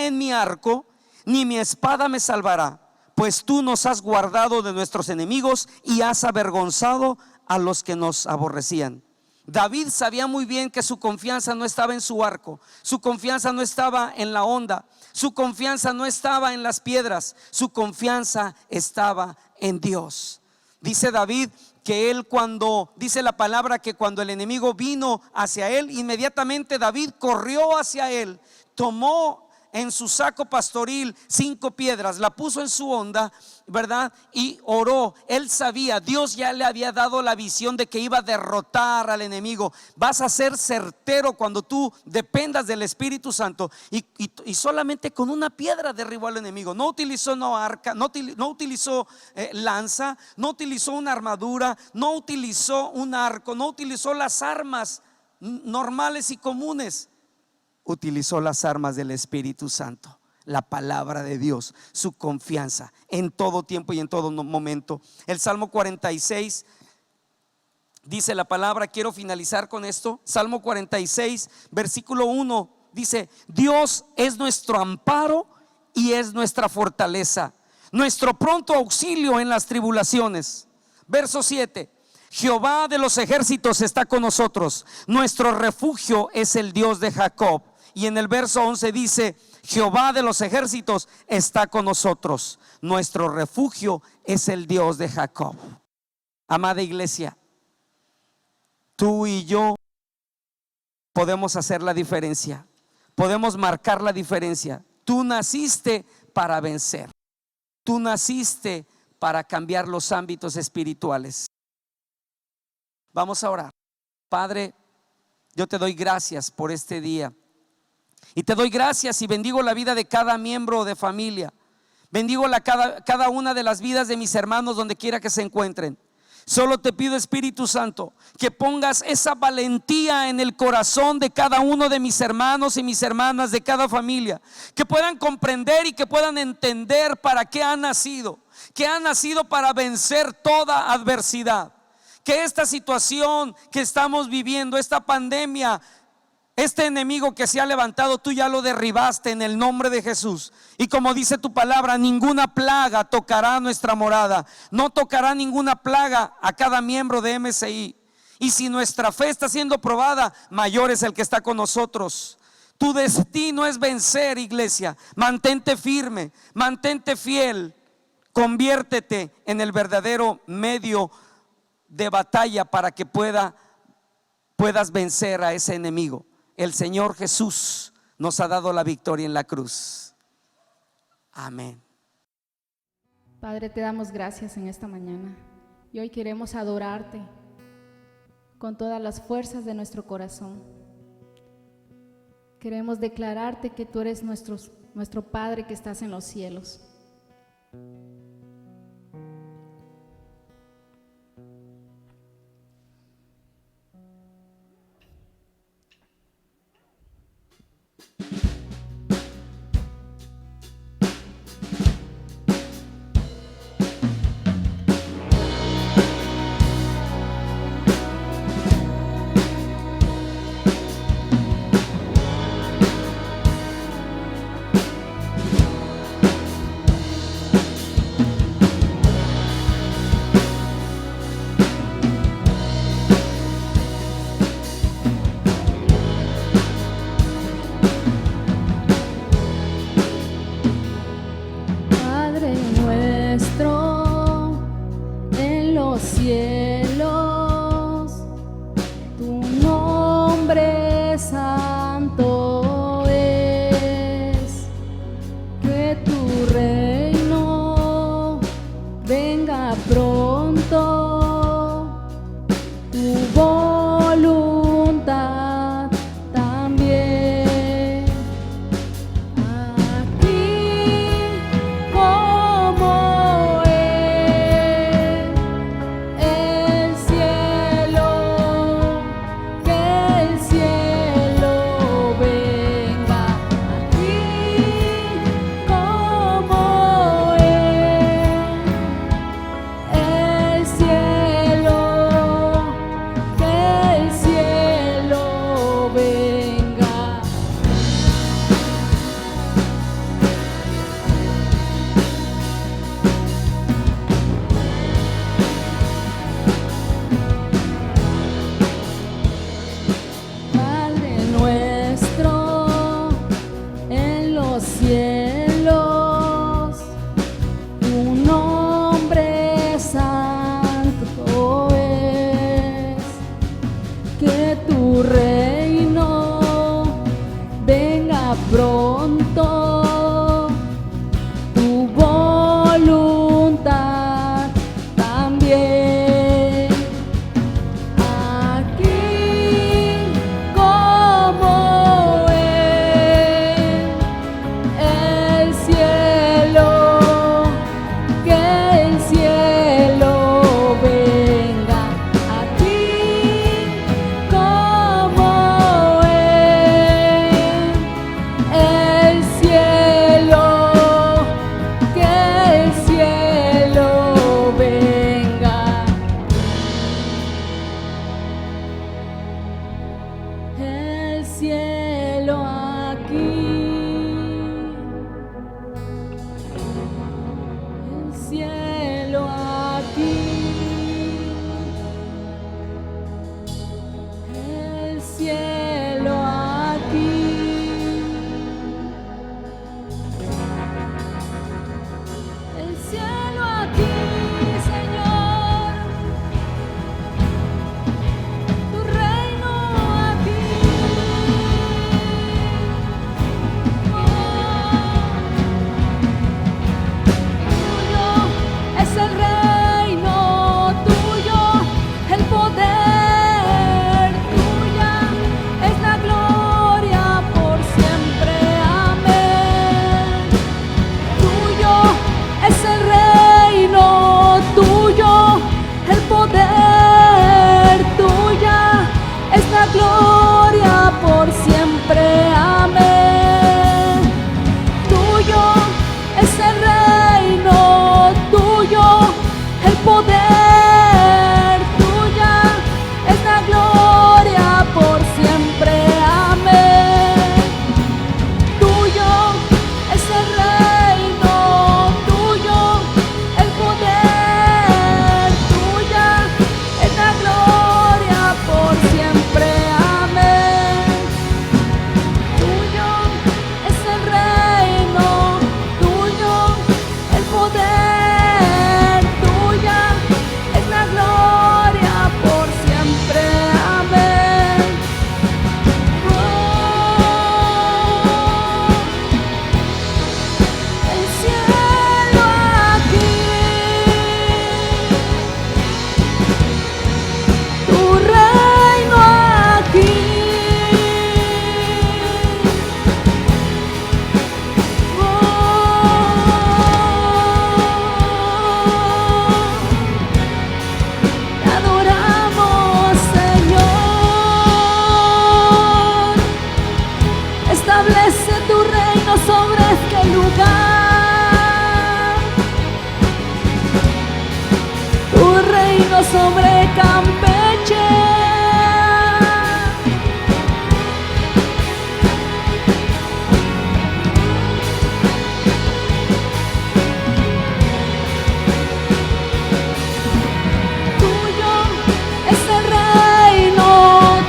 en mi arco, ni mi espada me salvará, pues tú nos has guardado de nuestros enemigos y has avergonzado a los que nos aborrecían. David sabía muy bien que su confianza no estaba en su arco, su confianza no estaba en la honda, su confianza no estaba en las piedras, su confianza estaba en Dios. Dice David que dice la palabra que cuando el enemigo vino hacia él, inmediatamente David corrió hacia él, tomó en su saco pastoril 5 piedras, la puso en su honda, ¿verdad? Y oró. Él sabía, Dios ya le había dado la visión de que iba a derrotar al enemigo. Vas a ser certero cuando tú dependas del Espíritu Santo. Y solamente con una piedra derribó al enemigo. No utilizó arca, no utilizó lanza, no utilizó una armadura, no utilizó un arco, no utilizó las armas normales y comunes. Utilizó las armas del Espíritu Santo, la palabra de Dios, su confianza en todo tiempo y en todo momento. El Salmo 46 dice la palabra, quiero finalizar con esto. Salmo 46, versículo 1 dice: Dios es nuestro amparo y es nuestra fortaleza, nuestro pronto auxilio en las tribulaciones. Verso 7: Jehová de los ejércitos está con nosotros, nuestro refugio es el Dios de Jacob. Y en el verso 11 dice: Jehová de los ejércitos está con nosotros, nuestro refugio es el Dios de Jacob. Amada iglesia, tú y yo podemos hacer la diferencia, podemos marcar la diferencia. Tú naciste para vencer. Tú naciste para cambiar los ámbitos espirituales. Vamos a orar. Padre, yo te doy gracias por este día. Y te doy gracias y bendigo la vida de cada miembro de familia. Bendigo cada una de las vidas de mis hermanos donde quiera que se encuentren. Solo te pido, Espíritu Santo, que pongas esa valentía en el corazón de cada uno de mis hermanos y mis hermanas de cada familia, que puedan comprender y que puedan entender para qué han nacido, que han nacido para vencer toda adversidad, que esta situación que estamos viviendo, esta pandemia, este enemigo que se ha levantado, tú ya lo derribaste en el nombre de Jesús. Y como dice tu palabra, ninguna plaga tocará nuestra morada. No tocará ninguna plaga a cada miembro de MSI. Y si nuestra fe está siendo probada, mayor es el que está con nosotros. Tu destino es vencer, iglesia. Mantente firme, mantente fiel. Conviértete en el verdadero medio de batalla para que puedas vencer a ese enemigo. El Señor Jesús nos ha dado la victoria en la cruz. Amén. Padre, te damos gracias en esta mañana y hoy queremos adorarte con todas las fuerzas de nuestro corazón. Queremos declararte que tú eres nuestro Padre que estás en los cielos. Cielos, tu nombre santo es, que tu reino venga pronto, tu voluntad también, aquí como cielos, tu nombre santo es, que tu reino venga pronto, tu voluntad también, aquí como el cielo, que el cielo venga aquí como el cielo, que el cielo venga, el cielo aquí. Cielo aquí, el cielo aquí, el cielo aquí, Señor, tu reino aquí. Oh, sobre Campeche. Tuyo es el reino,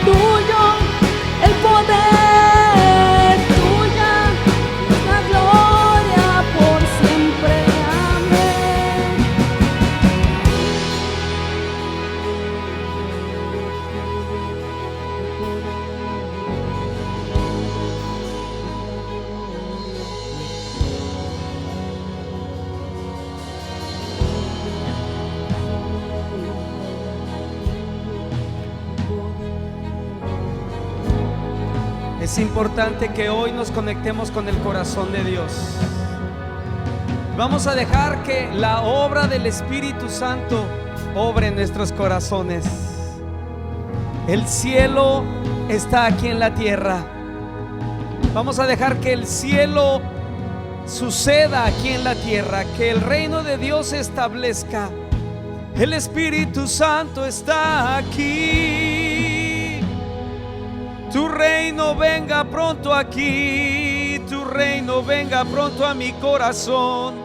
tuyo el poder, tuya es la gloria por siempre. Amén. Es importante que hoy nos conectemos con el corazón de Dios. Vamos a dejar que la obra del Espíritu Santo obre en nuestros corazones. El cielo está aquí en la tierra. Vamos a dejar que el cielo suceda aquí en la tierra, que el reino de Dios se establezca. El Espíritu Santo está aquí. Tu reino venga pronto aquí, tu reino venga pronto a mi corazón.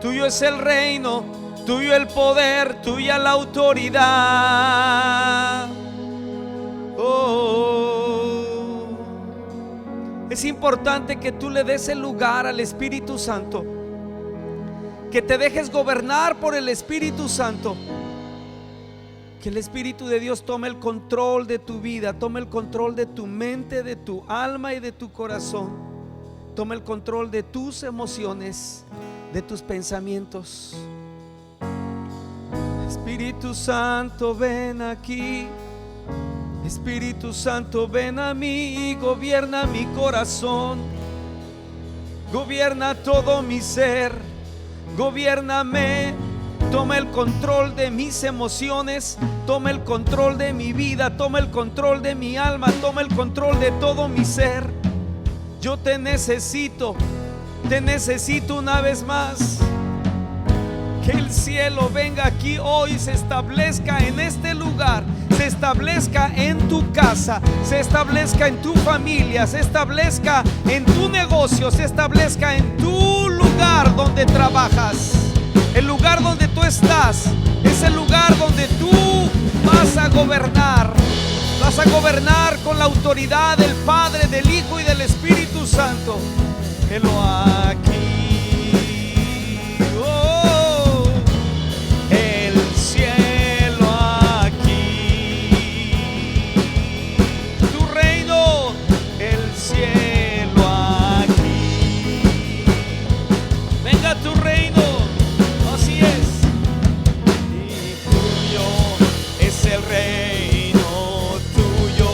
Tuyo es el reino, tuyo el poder, tuya la autoridad. Oh, es importante que tú le des el lugar al Espíritu Santo, que te dejes gobernar por el Espíritu Santo. Que el Espíritu de Dios tome el control de tu vida, tome el control de tu mente, de tu alma y de tu corazón. Tome el control de tus emociones, de tus pensamientos. Espíritu Santo, ven aquí. Espíritu Santo, ven a mí, gobierna mi corazón, gobierna todo mi ser, gobiérname. Toma el control de mis emociones, toma el control de mi vida, toma el control de mi alma, toma el control de todo mi ser. Yo te necesito una vez más. Que el cielo venga aquí hoy, se establezca en este lugar, se establezca en tu casa, se establezca en tu familia, se establezca en tu negocio, se establezca en tu lugar donde trabajas. El lugar donde tú estás es el lugar donde tú vas a gobernar. Vas a gobernar con la autoridad del Padre, del Hijo y del Espíritu Santo. Helo aquí. Oh, el cielo aquí. Tu reino, el cielo aquí. Venga tu reino. Así es. Y tuyo es el reino, tuyo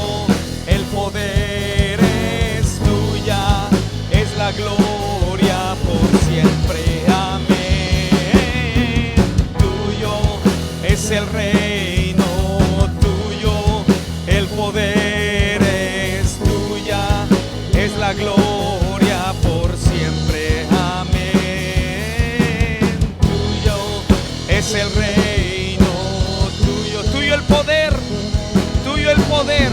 el poder es tuya, es la gloria por siempre. Amén. Tuyo es el reino, tuyo el poder es tuya, es la gloria por siempre. Es el reino tuyo, tuyo el poder, tuyo el poder.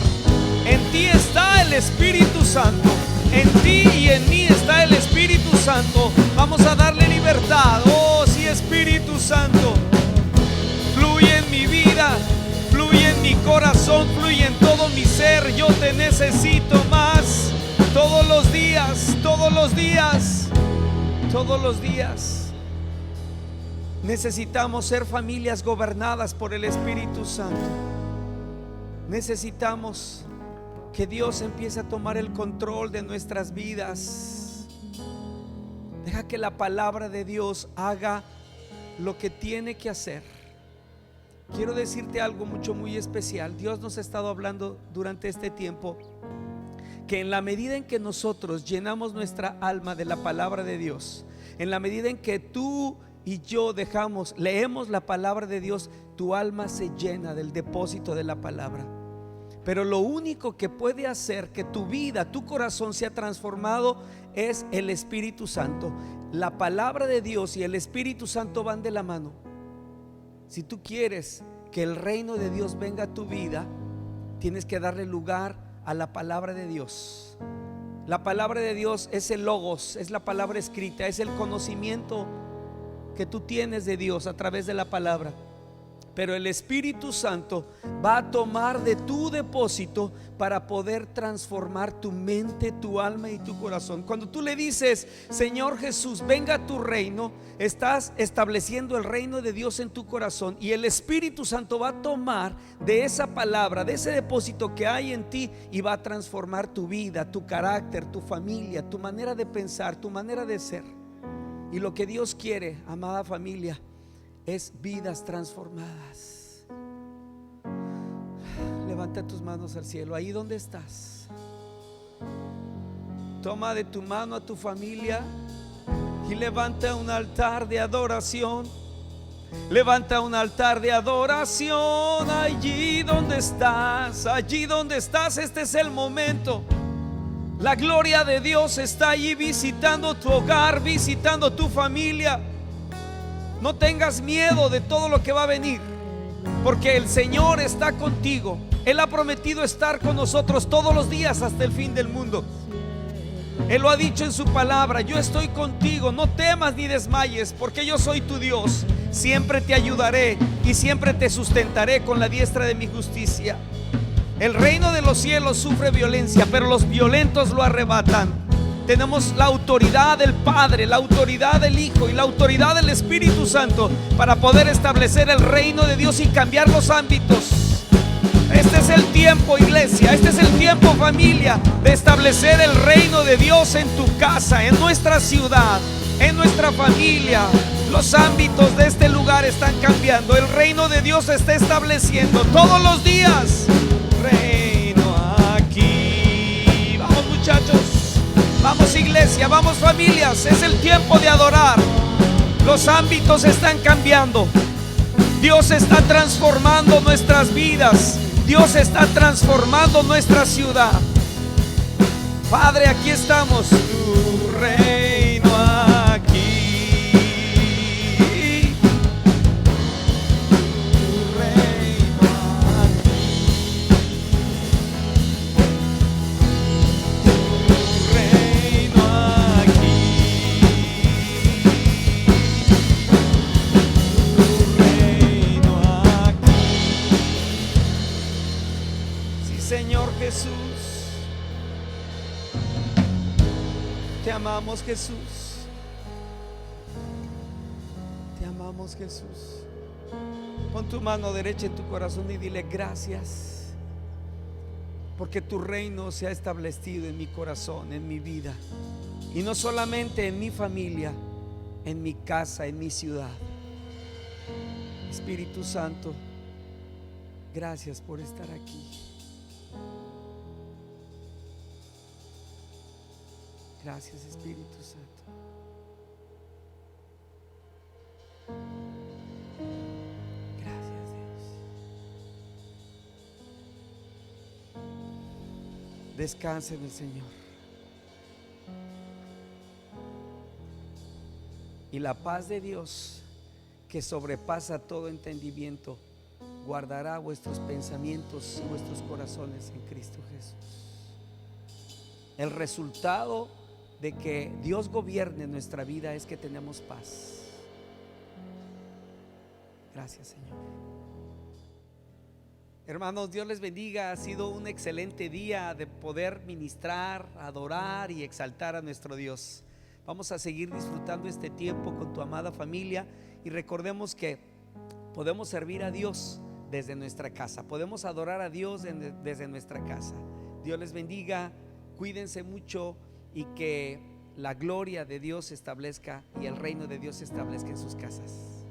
En ti está el Espíritu Santo, en ti y en mí está el Espíritu Santo. Vamos a darle libertad. Oh, sí, Espíritu Santo, fluye en mi vida, fluye en mi corazón, fluye en todo mi ser. Yo te necesito más todos los días, todos los días, todos los días. Necesitamos ser familias gobernadas por el Espíritu Santo. Necesitamos que Dios empiece a tomar el control de nuestras vidas. Deja que la palabra de Dios haga lo que tiene que hacer. Quiero decirte algo muy especial. Dios nos ha estado hablando durante este tiempo que en la medida en que nosotros llenamos nuestra alma de la palabra de Dios, en la medida en que tú y yo leemos la palabra de Dios, tu alma se llena del depósito de la palabra. Pero lo único que puede hacer que tu vida, tu corazón sea transformado es el Espíritu Santo. La palabra de Dios y el Espíritu Santo van de la mano. Si tú quieres que el reino de Dios venga a tu vida, tienes que darle lugar a la palabra de Dios. La palabra de Dios es el logos, es la palabra escrita, es el conocimiento que tú tienes de Dios a través de la palabra. Pero el Espíritu Santo va a tomar de tu depósito para poder transformar tu mente, tu alma y tu corazón. Cuando tú le dices: Señor Jesús, venga a tu reino, estás estableciendo el reino de Dios en tu corazón, y el Espíritu Santo va a tomar de esa palabra, de ese depósito que hay en ti, y va a transformar tu vida, tu carácter, tu familia, tu manera de pensar, tu manera de ser. Y lo que Dios quiere, amada familia, es vidas transformadas. Levanta tus manos al cielo, ahí donde estás. Toma de tu mano a tu familia y levanta un altar de adoración. Levanta un altar de adoración allí donde estás. Allí donde estás, este es el momento. La gloria de Dios está allí visitando tu hogar, visitando tu familia. No tengas miedo de todo lo que va a venir, porque el Señor está contigo. Él ha prometido estar con nosotros todos los días hasta el fin del mundo. Él lo ha dicho en su palabra: yo estoy contigo, no temas ni desmayes, porque yo soy tu Dios. Siempre te ayudaré y siempre te sustentaré con la diestra de mi justicia. El reino de los cielos sufre violencia, pero los violentos lo arrebatan. Tenemos la autoridad del Padre, la autoridad del Hijo y la autoridad del Espíritu Santo para poder establecer el reino de Dios y cambiar los ámbitos. Este es el tiempo, iglesia, este es el tiempo, familia, de establecer el reino de Dios en tu casa, en nuestra ciudad, en nuestra familia. Los ámbitos de este lugar están cambiando. El reino de Dios se está estableciendo todos los días. Reino aquí. Vamos, muchachos. Vamos, iglesia, vamos, familias, es el tiempo de adorar. Los ámbitos están cambiando. Dios está transformando nuestras vidas. Dios está transformando nuestra ciudad. Padre, aquí estamos. Tu reino aquí. Tu reino aquí. Señor Jesús, te amamos, Jesús. Te amamos, Jesús. Pon tu mano derecha en tu corazón y dile: gracias, porque tu reino se ha establecido en mi corazón, en mi vida, y no solamente en mi familia, en mi casa, en mi ciudad. Espíritu Santo, gracias por estar aquí. Gracias, Espíritu Santo. Gracias, Dios. Descansa en el Señor. Y la paz de Dios, que sobrepasa todo entendimiento, guardará vuestros pensamientos y vuestros corazones en Cristo Jesús. El resultado de que Dios gobierne nuestra vida es que tenemos paz. Gracias, Señor. Hermanos, Dios les bendiga. Ha sido un excelente día de poder ministrar, adorar y exaltar a nuestro Dios. Vamos a seguir disfrutando este tiempo con tu amada familia, y recordemos que podemos servir a Dios desde nuestra casa, podemos adorar a Dios desde nuestra casa. Dios les bendiga, cuídense mucho, y que la gloria de Dios se establezca y el reino de Dios se establezca en sus casas.